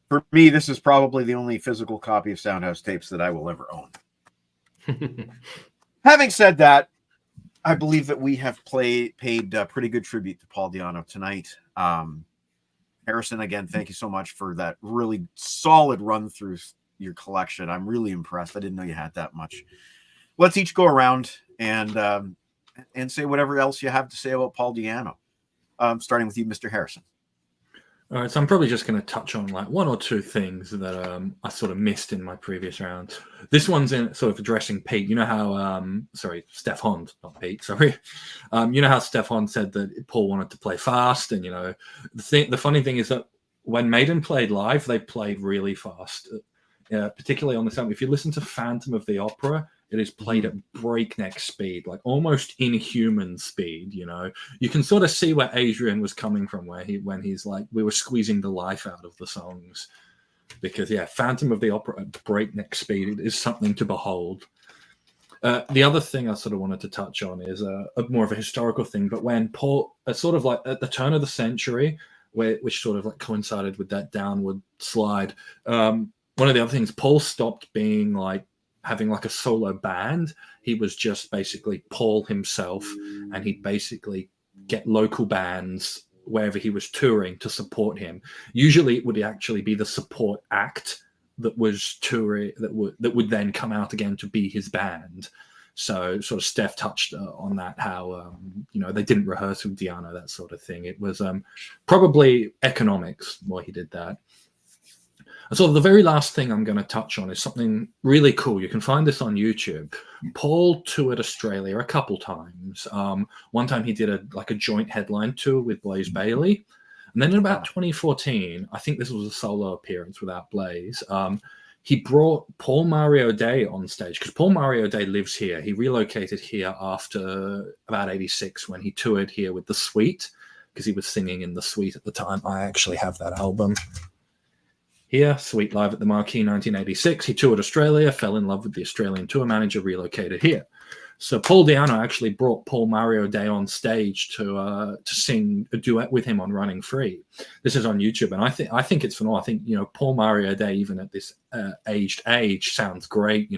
For me, this is probably the only physical copy of Soundhouse Tapes that I will ever own. Having said that, I believe that we have paid pretty good tribute to Paul Di'Anno tonight. Harrison, again, thank you so much for that really solid run through your collection. I'm really impressed. I didn't know you had that much. Let's each go around and say whatever else you have to say about Paul Di'Anno. Starting with you, Mr. Harrison. All right, so I'm probably just going to touch on like one or two things that I sort of missed in my previous round. This one's in sort of addressing Pete. You know how, Steph Honn, not Pete, sorry. You know how Steph Honn said that Paul wanted to play fast, and the funny thing is that when Maiden played live, they played really fast. Particularly on this album. If you listen to Phantom of the Opera, it is played at breakneck speed, like almost inhuman speed. You can sort of see where Adrian was coming from, when he's like, we were squeezing the life out of the songs, because Phantom of the Opera at breakneck speed is something to behold. The other thing I sort of wanted to touch on is a more of a historical thing, but when Paul, sort of like at the turn of the century, which sort of like coincided with that downward slide. One of the other things, Paul stopped being like having like a solo band. He was just basically Paul himself, and he'd basically get local bands wherever he was touring to support him. Usually it would actually be the support act that was touring that would then come out again to be his band. So sort of Steph touched on that, how they didn't rehearse with Di'Anno, that sort of thing. It was probably economics why he did that. And so the very last thing I'm going to touch on is something really cool. You can find this on YouTube. Paul toured Australia a couple times. One time he did a joint headline tour with Blaze Bayley. And then in about 2014, I think this was a solo appearance without Blaze, he brought Paul Mario Day on stage, because Paul Mario Day lives here. He relocated here after about 86 when he toured here with The Sweet, because he was singing in The Sweet at the time. I actually have that album here, Sweet Live at the Marquee, 1986. He toured Australia, fell in love with the Australian tour manager, relocated here. So Paul Di'Anno actually brought Paul Mario Day on stage to sing a duet with him on Running Free. This is on YouTube, and I think it's phenomenal. I think Paul Mario Day, even at this aged age, sounds great.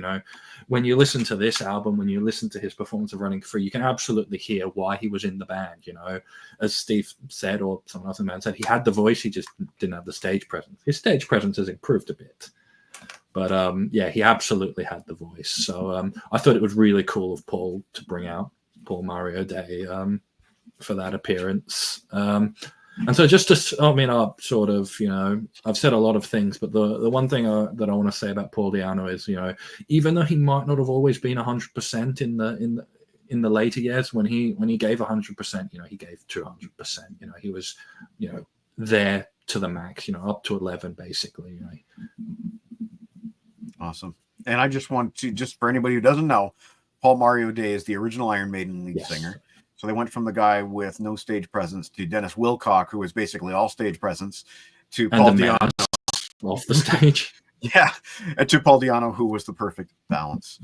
When you listen to this album, when you listen to his performance of Running Free, you can absolutely hear why he was in the band. As Steve said, or someone else in the band said, he had the voice, he just didn't have the stage presence. His stage presence has improved a bit. But he absolutely had the voice. So I thought it was really cool of Paul to bring out Paul Mario Day for that appearance. And so just to sum it up, sort of, I've said a lot of things, but the one thing that I want to say about Paul Di'Anno is, even though he might not have always been 100% in the later years, when he gave 100%, he gave 200%. He was, there to the max, up to 11 basically. Awesome. And I just want to, just for anybody who doesn't know, Paul Mario Day is the original Iron Maiden lead singer. So they went from the guy with no stage presence to Dennis Wilcock, who was basically all stage presence, to Paul Di'Anno off the stage. And to Paul Di'Anno, who was the perfect balance.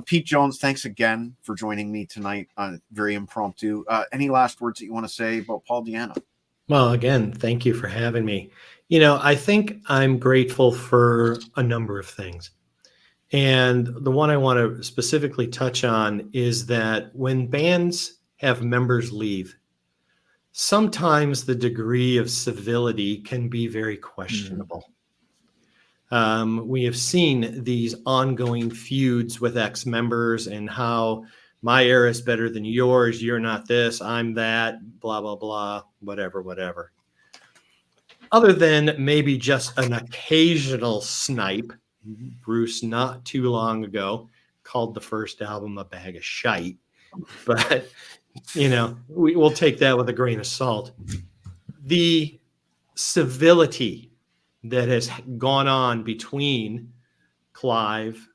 Pete Jones, thanks again for joining me tonight. Very impromptu. Any last words that you want to say about Paul Di'Anno? Well, again, thank you for having me. I think I'm grateful for a number of things. And the one I want to specifically touch on is that when bands have members leave, sometimes the degree of civility can be very questionable. We have seen these ongoing feuds with ex-members and how my era is better than yours, you're not this, I'm that, blah, blah, blah, whatever. Other than maybe just an occasional snipe, Bruce not too long ago called the first album a bag of shite. But, we'll take that with a grain of salt. The civility that has gone on between Clive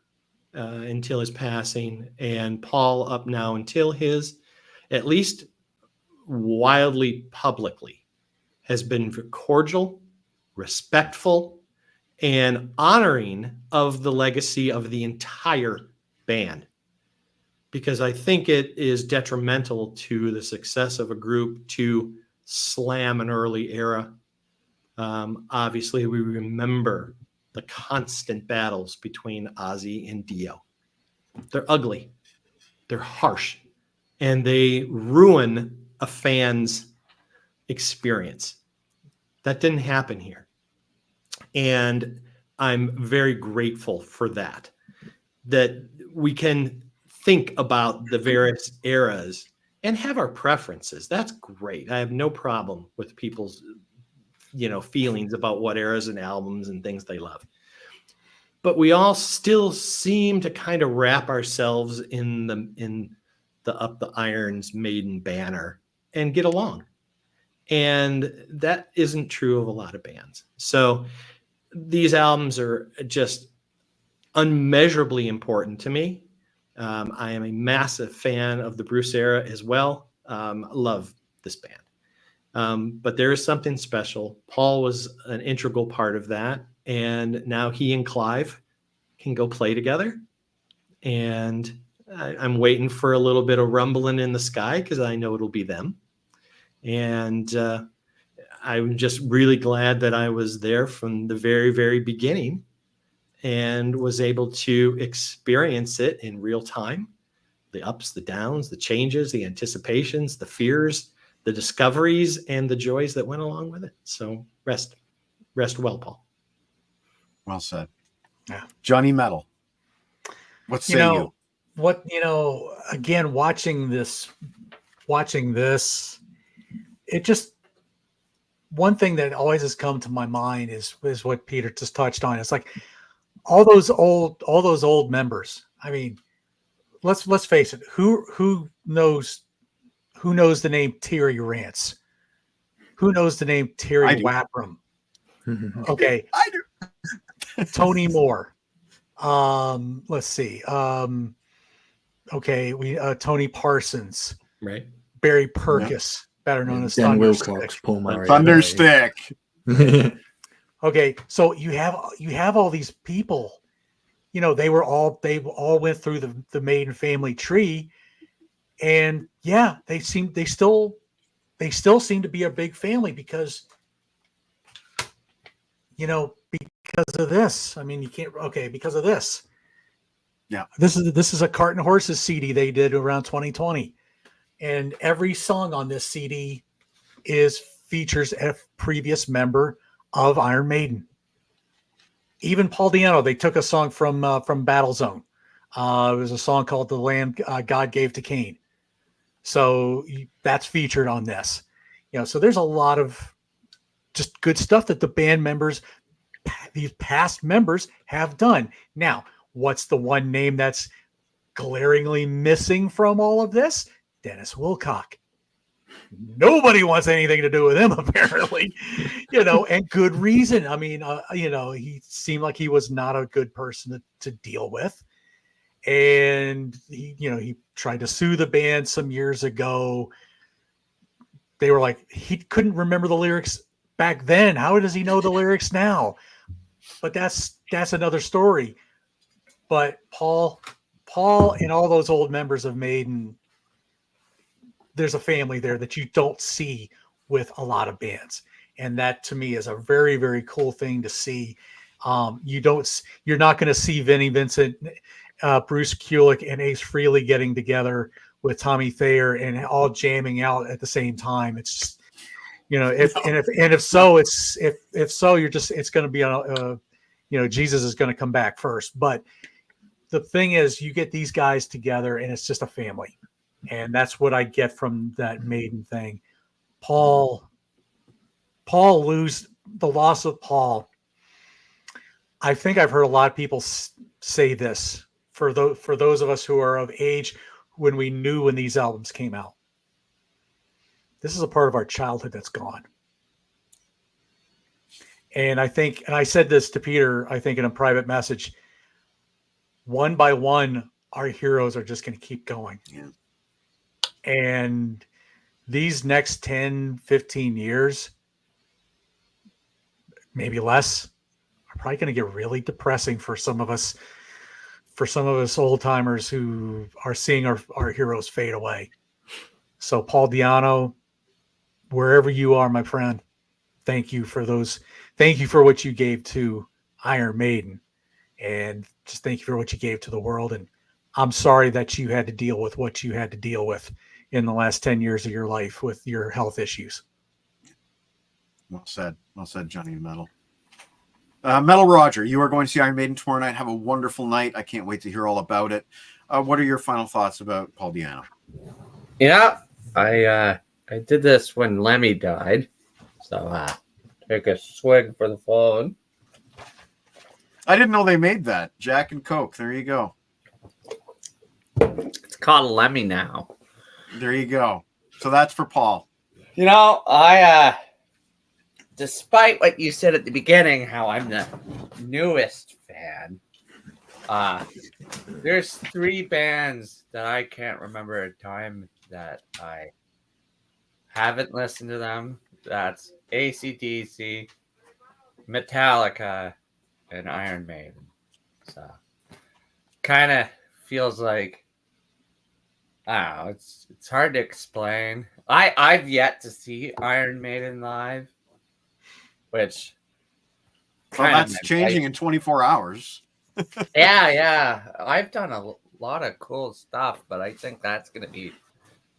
until his passing and Paul up now until his, at least wildly publicly, has been cordial, respectful, and honoring of the legacy of the entire band. Because I think it is detrimental to the success of a group to slam an early era Obviously, we remember the constant battles between Ozzy and Dio. They're ugly, they're harsh, and they ruin a fan's experience. That didn't happen here. And I'm very grateful for that we can think about the various eras and have our preferences. That's great. I have no problem with people's, feelings about what eras and albums and things they love. But we all still seem to kind of wrap ourselves in the Up the Irons Maiden banner and get along. And that isn't true of a lot of bands. So these albums are just unmeasurably important to me. I am a massive fan of the Bruce era as well. Love this band. But there is something special. Paul was an integral part of that. And now he and Clive can go play together. And I'm waiting for a little bit of rumbling in the sky because I know it'll be them. And I'm just really glad that I was there from the very, very beginning and was able to experience it in real time. The ups, the downs, the changes, the anticipations, the fears, the discoveries, and the joys that went along with it. So rest well, Paul. Well said. Yeah. Johnny Metal. What say you? Again, watching this, it just, one thing that always has come to my mind is what Peter just touched on. It's like all those old members. I mean, let's face it. Who knows the name Terry Rance? Who knows the name Terry Wappram? Okay. I do. Tony Moore. Let's see. Tony Parsons. Right. Barry Purkis, better known as Dan Thunderstick. Wilcox, Paul Murray. Thunderstick. Okay, so you have all these people. They all went through the Maiden family tree, and yeah, they still seem to be a big family because of this. I mean, you can't. Okay, because of this. Yeah. This is a Cart and Horses CD they did around 2020, and every song on this CD features a previous member of Iron Maiden. Even Paul Di'Anno, they took a song from Battlezone. It was a song called "The Land God Gave to Cain." So that's featured on this. So there's a lot of just good stuff that the band members, these past members, have done. Now, what's the one name that's glaringly missing from all of this? Dennis Wilcock. Nobody wants anything to do with him, apparently, and good reason. I mean, he seemed like he was not a good person to deal with. And he tried to sue the band some years ago. They were like, he couldn't remember the lyrics back then. How does he know the lyrics now? But that's another story. But Paul and all those old members of Maiden, there's a family there that you don't see with a lot of bands. And that to me is a very, very cool thing to see. You're not going to see Vinnie Vincent, Bruce Kulick, and Ace Frehley getting together with Tommy Thayer and all jamming out at the same time. It's just, if so, it's going to be on, Jesus is going to come back first. But the thing is, you get these guys together and it's just a family. And that's what I get from that Maiden thing. The loss of Paul. I think I've heard a lot of people say this for those of us who are of age when we knew when these albums came out. This is a part of our childhood that's gone. And I think, and I said this to Peter, I think in a private message, one by one, our heroes are just going to keep going. Yeah. And these next 10, 15 years, maybe less, are probably going to get really depressing for some of us old timers who are seeing our heroes fade away. So Paul Di'Anno, wherever you are, my friend, thank you for those. Thank you for what you gave to Iron Maiden, and just thank you for what you gave to the world. And I'm sorry that you had to deal with what you had to deal with in the last 10 years of your life with your health issues. Well said, Johnny Metal. Metal Roger, you are going to see Iron Maiden tomorrow night. Have a wonderful night. I can't wait to hear all about it. What are your final thoughts about Paul Di'Anno? Yeah, I did this when Lemmy died, so take a swig for the phone. I didn't know they made that. Jack and Coke. There you go. It's called Lemmy now. There you go. So that's for Paul. You know, I despite what you said at the beginning, how I'm the newest fan, there's 3 bands that I can't remember a time that I haven't listened to them. That's AC/DC, Metallica, and Iron Maiden. So kind of feels like, I don't know, it's hard to explain. I've yet to see Iron Maiden live, which Well, that's changing in 24 hours. yeah. I've done a lot of cool stuff, but I think that's gonna be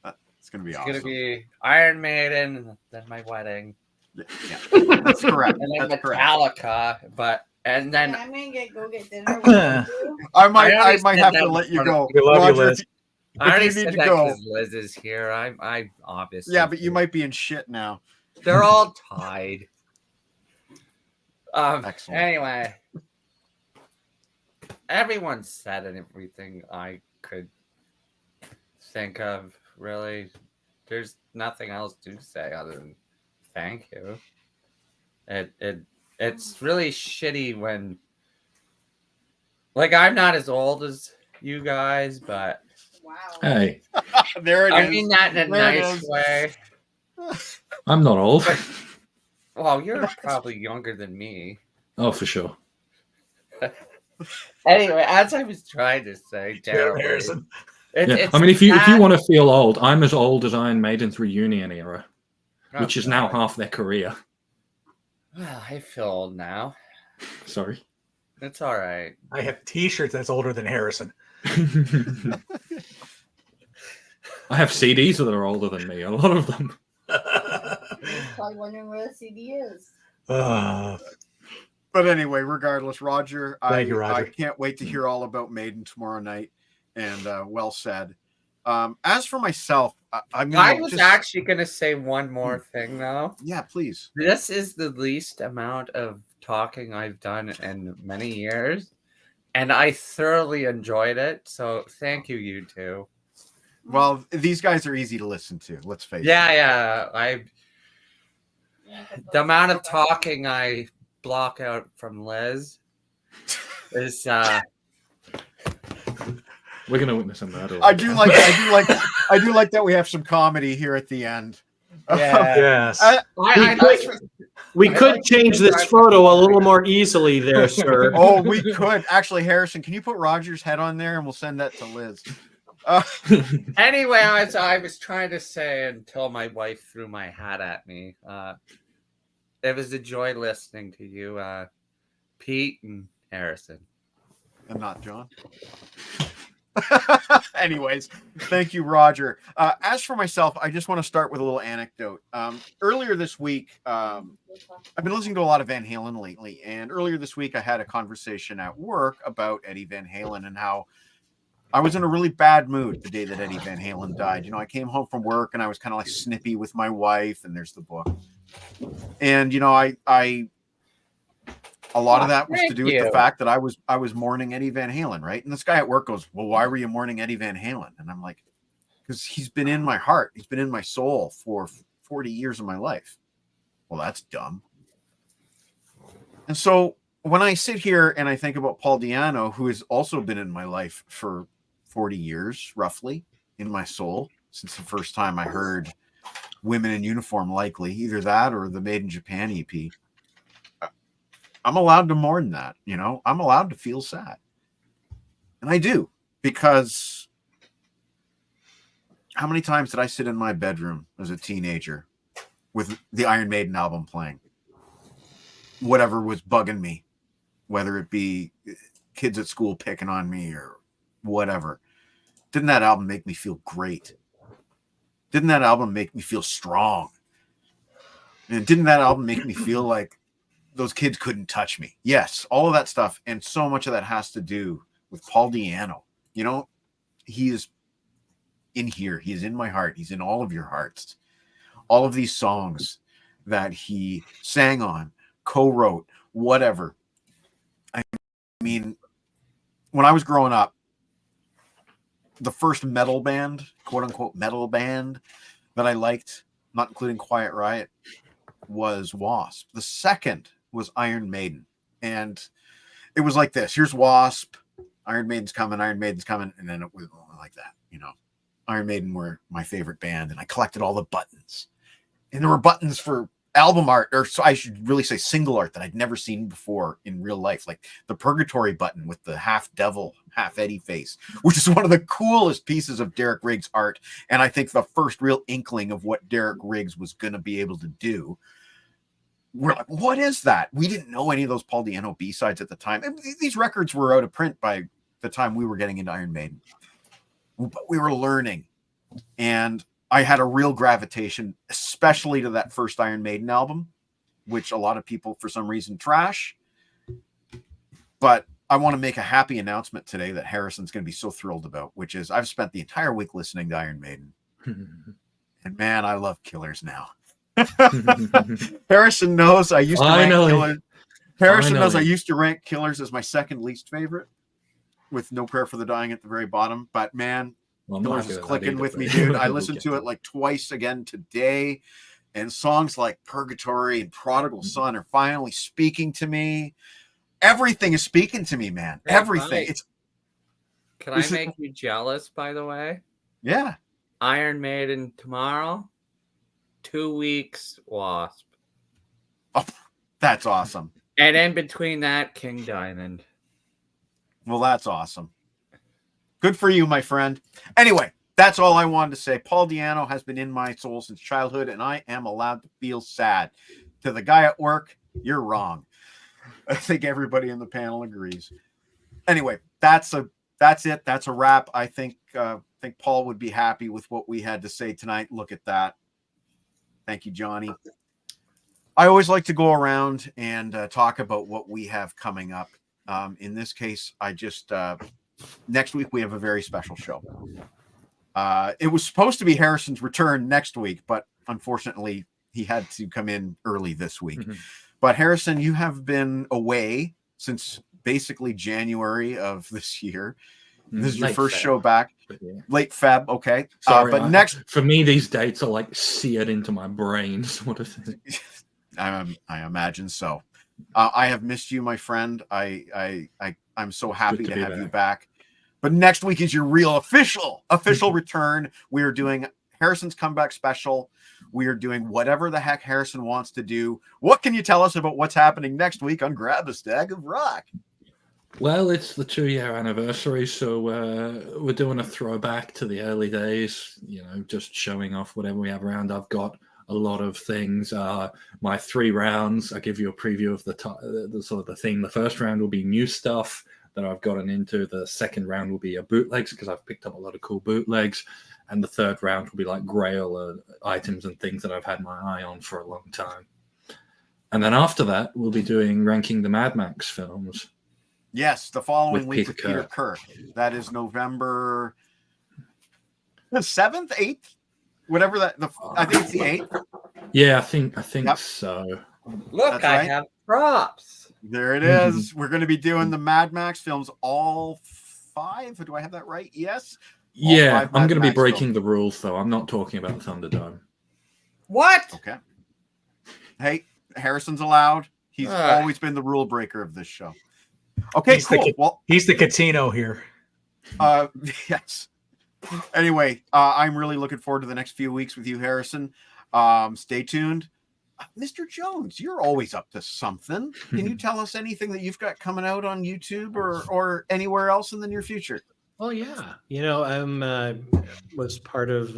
it's gonna be it's awesome. gonna be Iron Maiden, then my wedding. Yeah, that's correct. And then That's Metallica, and then I'm gonna go get dinner. With you. I might already have said to that let you in go. We love you, Roger, Liz. I already you need said to that go. because Liz is here. I obviously Yeah, but you might be in shit now. They're all tied. Excellent. Anyway, everyone said everything I could think of. Really, there's nothing else to say other than thank you. It's really shitty when, like, I'm not as old as you guys, but Wow. Hey, There it is. I mean that in a There it nice is. way. I'm not old. Well, you're probably younger than me. Oh, for sure. Anyway, as I was trying to say, Damn, terribly, Harrison. it's I mean, if you sad. want to feel old, I'm as old as Iron Maiden's reunion era, Oh, which is now God. half their career. Well, I feel old now. Sorry. It's all right. I have T-shirts that's older than Harrison. I have CDs that are older than me, a lot of them. Probably wondering where the CD is. Uh, But anyway, regardless, Roger, Thank you, Roger. I can't wait to hear all about Maiden tomorrow night. And well said. As for myself, I'm I gonna was actually going to say one more thing, though. Yeah, please. This is the least amount of talking I've done in many years, and I thoroughly enjoyed it. So thank you, you two. Well, these guys are easy to listen to. Let's face it. Yeah. The amount of talking I block out from Liz is We're gonna witness a murder. I do like that we have some comedy here at the end. yes. We could change this photo a little more easily there, sir. Oh, we could. Actually, Harrison, can you put Roger's head on there and we'll send that to Liz? Anyway, as I was trying to say until my wife threw my hat at me, it was a joy listening to you, Pete and Harrison. And not John. Anyways, thank you, Roger. As for myself, I just want to start with a little anecdote. Earlier this week, I've been listening to a lot of Van Halen lately, and earlier this week I had a conversation at work about Eddie Van Halen and how I was in a really bad mood the day that Eddie Van Halen died. You know, I came home from work and I was kind of like snippy with my wife, and there's the book. And you know, a lot of that was to do with the fact that I was mourning Eddie Van Halen, right? And this guy at work goes, "Well, why were you mourning Eddie Van Halen?" And I'm like, "Because he's been in my heart. He's been in my soul for 40 years of my life." Well, that's dumb. And so when I sit here and I think about Paul Di'Anno, who has also been in my life for 40 years, roughly, in my soul, since the first time I heard Women in Uniform, likely, either that or the Made in Japan EP. I'm allowed to mourn that, you know, I'm allowed to feel sad. And I do, because how many times did I sit in my bedroom as a teenager with the Iron Maiden album playing whatever was bugging me, whether it be kids at school picking on me or whatever. Didn't that album make me feel great? Didn't that album make me feel strong? And didn't that album make me feel like those kids couldn't touch me? Yes, all of that stuff. And so much of that has to do with Paul Di'Anno. You know, he is in here. He is in my heart. He's in all of your hearts. All of these songs that he sang on, co-wrote, whatever. I mean, when I was growing up, the first metal band, quote unquote metal band that I liked, not including Quiet Riot, was Wasp. The second was Iron Maiden. And it was like this. Here's Wasp. Iron Maiden's coming. And then it was like that, you know. Iron Maiden were my favorite band, and I collected all the buttons. And there were buttons for album art, or so I should really say single art, that I'd never seen before in real life, like the Purgatory button with the half devil, half Eddie face, which is one of the coolest pieces of Derek Riggs' art, and I think the first real inkling of what Derek Riggs was going to be able to do. We're like, what is that? We didn't know any of those Paul Di'Anno B-sides at the time. And these records were out of print by the time we were getting into Iron Maiden, but we were learning, and I had a real gravitation, especially to that first Iron Maiden album, which a lot of people, for some reason, trash. But I want to make a happy announcement today that Harrison's going to be so thrilled about, which is I've spent the entire week listening to Iron Maiden. And man, I love Killers now. Harrison knows I used to rank Killers. Harrison knows I used to rank Killers as my second least favorite, with No Prayer for the Dying at the very bottom. But man, Killers is clicking with me, dude. I listened to it like twice again today, and songs like Purgatory and Prodigal Son are finally speaking to me. Everything is speaking to me, man. Everything. Can I make you jealous, by the way? Yeah. Iron Maiden tomorrow, 2 weeks Wasp. Oh, that's awesome. And in between that, King Diamond. Well, that's awesome. Good for you, my friend. Anyway, that's all I wanted to say. Paul Di'Anno has been in my soul since childhood, and I am allowed to feel sad. To the guy at work, you're wrong. I think everybody in the panel agrees. Anyway, that's it. That's a wrap. I think Paul would be happy with what we had to say tonight. Look at that. Thank you, Johnny. I always like to go around and talk about what we have coming up. In this case, I just next week we have a very special show. It was supposed to be Harrison's return next week, but unfortunately he had to come in early this week. Mm-hmm. But Harrison, you have been away since basically January of this year. This is your first show back. Yeah. Late Feb, okay. Sorry, but next, for me, these dates are like seared into my brain, sort of thing. I imagine so. I have missed you, my friend. I'm so happy to have you back. But next week is your real official return. We are doing Harrison's comeback special. We are doing whatever the heck Harrison wants to do. What can you tell us about what's happening next week on Grab a Stag of Rock? Well, it's the 2-year anniversary, so we're doing a throwback to the early days, just showing off whatever we have around. I've got a lot of things. My 3 rounds, I'll give you a preview of the sort of the thing. The first round will be new stuff that I've gotten into. The second round will be bootlegs, because I've picked up a lot of cool bootlegs. And the third round will be like grail items and things that I've had my eye on for a long time. And then after that, we'll be doing ranking the Mad Max films. Yes, the following week with Peter Kerr. That is November 7th, 8th, whatever that. I think it's the 8th. Yeah, I think so. Look, that's I have props. There it is. We're going to be doing the Mad Max films, all 5. Do I have that right? Yes. Yeah, I'm going to be breaking the rules, though. I'm not talking about Thunderdome. What? Okay. Hey, Harrison's allowed. He's always been the rule breaker of this show. Okay, he's cool. He's the Catino here. Yes. Anyway, I'm really looking forward to the next few weeks with you, Harrison. Stay tuned. Mr. Jones, you're always up to something. Can you tell us anything that you've got coming out on YouTube or anywhere else in the near future? Oh, yeah. I'm was part of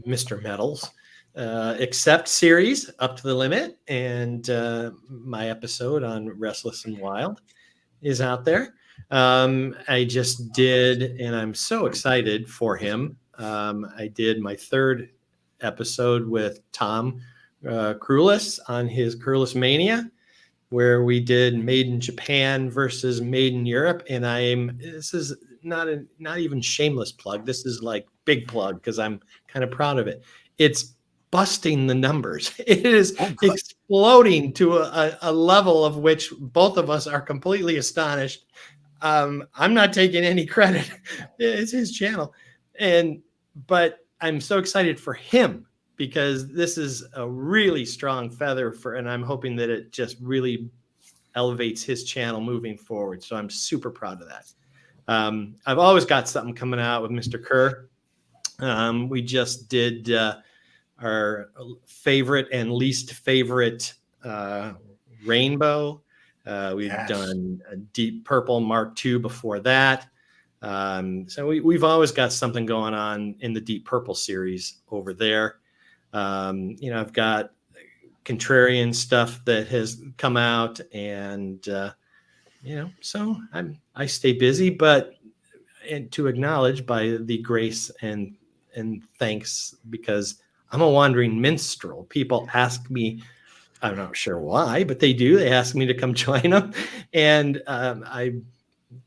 Mr. Metals, Accept series, Up to the Limit, and my episode on Restless and Wild is out there. I just did, and I'm so excited for him. I did my 3rd episode with Tom Crulis on his Crulis Mania, where we did Made in Japan versus Made in Europe. And this is not even shameless plug. This is like big plug because I'm kind of proud of it. It's busting the numbers. It is exploding to a level of which both of us are completely astonished. I'm not taking any credit. It's his channel. But I'm so excited for him because this is a really strong feather and I'm hoping that it just really elevates his channel moving forward. So I'm super proud of that. I've always got something coming out with Mr. Kerr. We just did our favorite and least favorite rainbow. We've done a Deep Purple Mark II before that. So we've always got something going on in the Deep Purple series over there. I've got contrarian stuff that has come out, and so I stay busy, but to acknowledge by the grace and thanks, because I'm a wandering minstrel. People ask me, I'm not sure why, but they do. They ask me to come join them, and I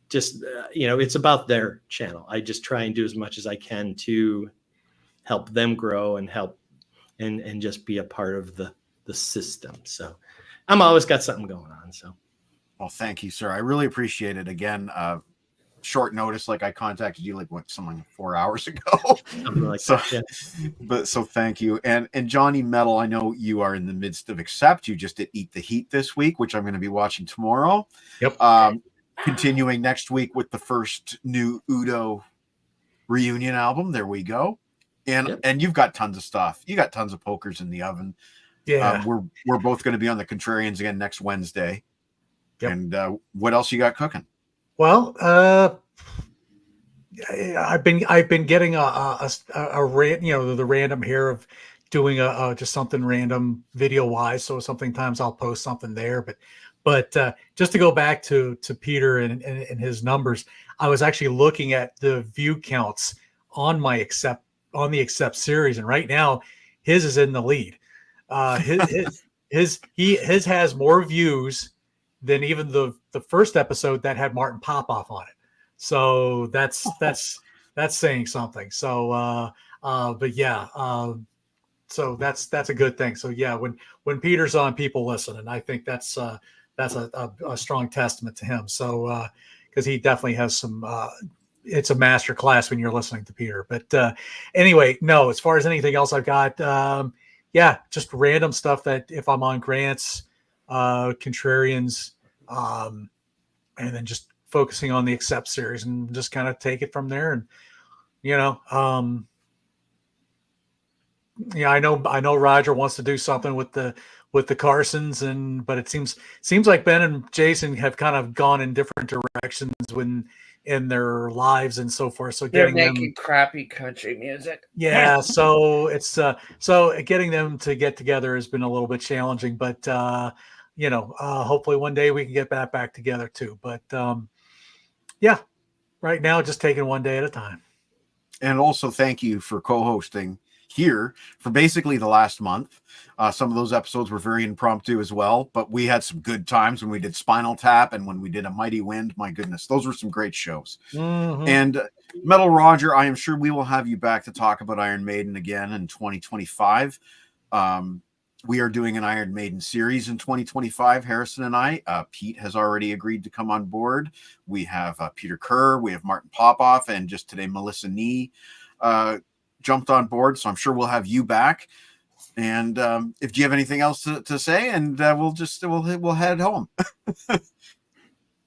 just it's about their channel. I just try and do as much as I can to help them grow and help and just be a part of the system. So I'm always got something going on. So, well, thank you, sir. I really appreciate it. Again, short notice, like I contacted you someone 4 hours ago. Something like that. Yeah. But so thank you. And Johnny Metal, I know you are in the midst of Accept. You just did Eat the Heat this week, which I'm going to be watching tomorrow. Yep. Continuing next week with the first new Udo reunion album. There we go. And you've got tons of stuff. You got tons of pokers in the oven. Yeah. We're both going to be on the Contrarians again next Wednesday. Yep. And what else you got cooking? Well, I've been getting the random here of doing just something random video wise. So sometimes I'll post something there, but just to go back to Peter and his numbers, I was actually looking at the view counts on the Accept series, and right now his is in the lead. His has more views than even the first episode that had Martin Popoff on it. So that's saying something. So so that's a good thing. So yeah, when Peter's on, people listen, and I think that's a strong testament to him. So because he definitely has some. It's a master class when you're listening to Peter. But anyway, no, as far as anything else I've got, just random stuff that if I'm on Grants, Contrarians, and then just focusing on the Accept series and just kind of take it from there. And, I know Roger wants to do something with the Carsons, but it seems like Ben and Jason have kind of gone in different directions in their lives and so forth. So they're making crappy country music. Yeah. So it's so getting them to get together has been a little bit challenging, but hopefully one day we can get that back together too. But right now just taking one day at a time. And also thank you for co-hosting here for basically the last month. Some of those episodes were very impromptu as well, but we had some good times when we did Spinal Tap and when we did A Mighty Wind. My goodness, those were some great shows. Mm-hmm. And Metal Roger, I am sure we will have you back to talk about Iron Maiden again in 2025. We are doing an Iron Maiden series in 2025, Harrison and I. Pete has already agreed to come on board. We have Peter Kerr, we have Martin Popoff, and just today Melissa Nee jumped on board, so I'm sure we'll have you back. And if you have anything else to say, and we'll head home.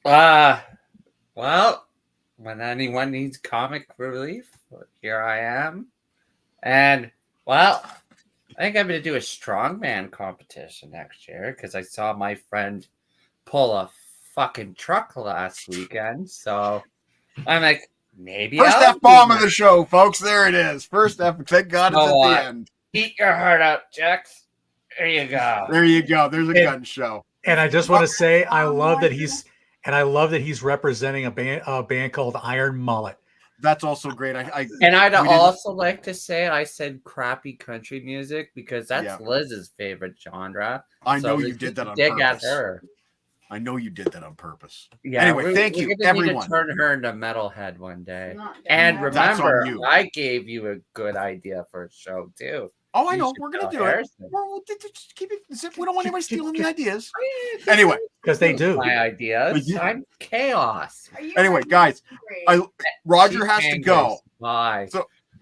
Well, when anyone needs comic relief, here I am. And well, I think I'm going to do a strongman competition next year because I saw my friend pull a fucking truck last weekend. So I'm like, maybe first F-bomb of the show, folks. There it is. First F. Thank God it's at the end. Eat your heart out, Jax. There you go. There you go. There's a gun show. And I just want to say, I love that he's representing a band called Iron Mullet. That's also great. I'd also like to say I said crappy country music because that's Liz's favorite genre. I know you did that on dig purpose. at her. I know you did that on purpose. Yeah. Anyway, thank you, everyone. Need to turn her into metalhead one day. And remember, I gave you a good idea for a show too. Oh, I know. We're gonna do it. We'll just keep it. We don't want anybody stealing the ideas. Anyway, because they do my ideas. I'm chaos. Anyway, guys, Roger has to go. Bye.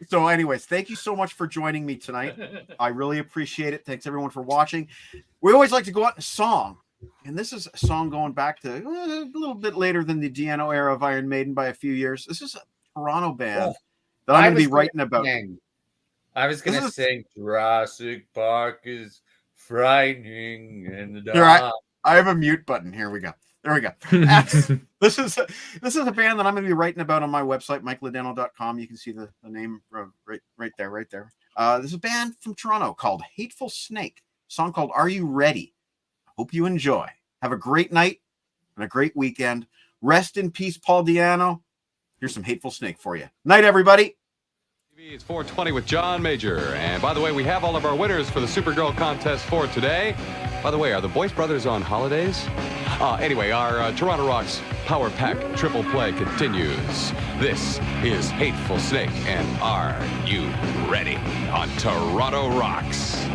So, anyways, thank you so much for joining me tonight. I really appreciate it. Thanks everyone for watching. We always like to go out in a song, and this is a song going back to a little bit later than the Di'Anno era of Iron Maiden by a few years. This is a Toronto band that I'm going to be writing about. I was going to sing Jurassic Park is frightening in the dark. Here, I have a mute button. Here we go. There we go. This is a band that I'm going to be writing about on my website, mikeladano.com. You can see the name right there. There's a band from Toronto called Hateful Snake. A song called Are You Ready? Hope you enjoy. Have a great night and a great weekend. Rest in peace, Paul Di'Anno. Here's some Hateful Snake for you. Night, everybody. It's 420 with John Major. And by the way, we have all of our winners for the Supergirl contest for today. By the way, are the Boyce brothers on holidays? Anyway, our Toronto Rocks Power Pack Triple Play continues. This is Hateful Snake, and are you ready on Toronto Rocks?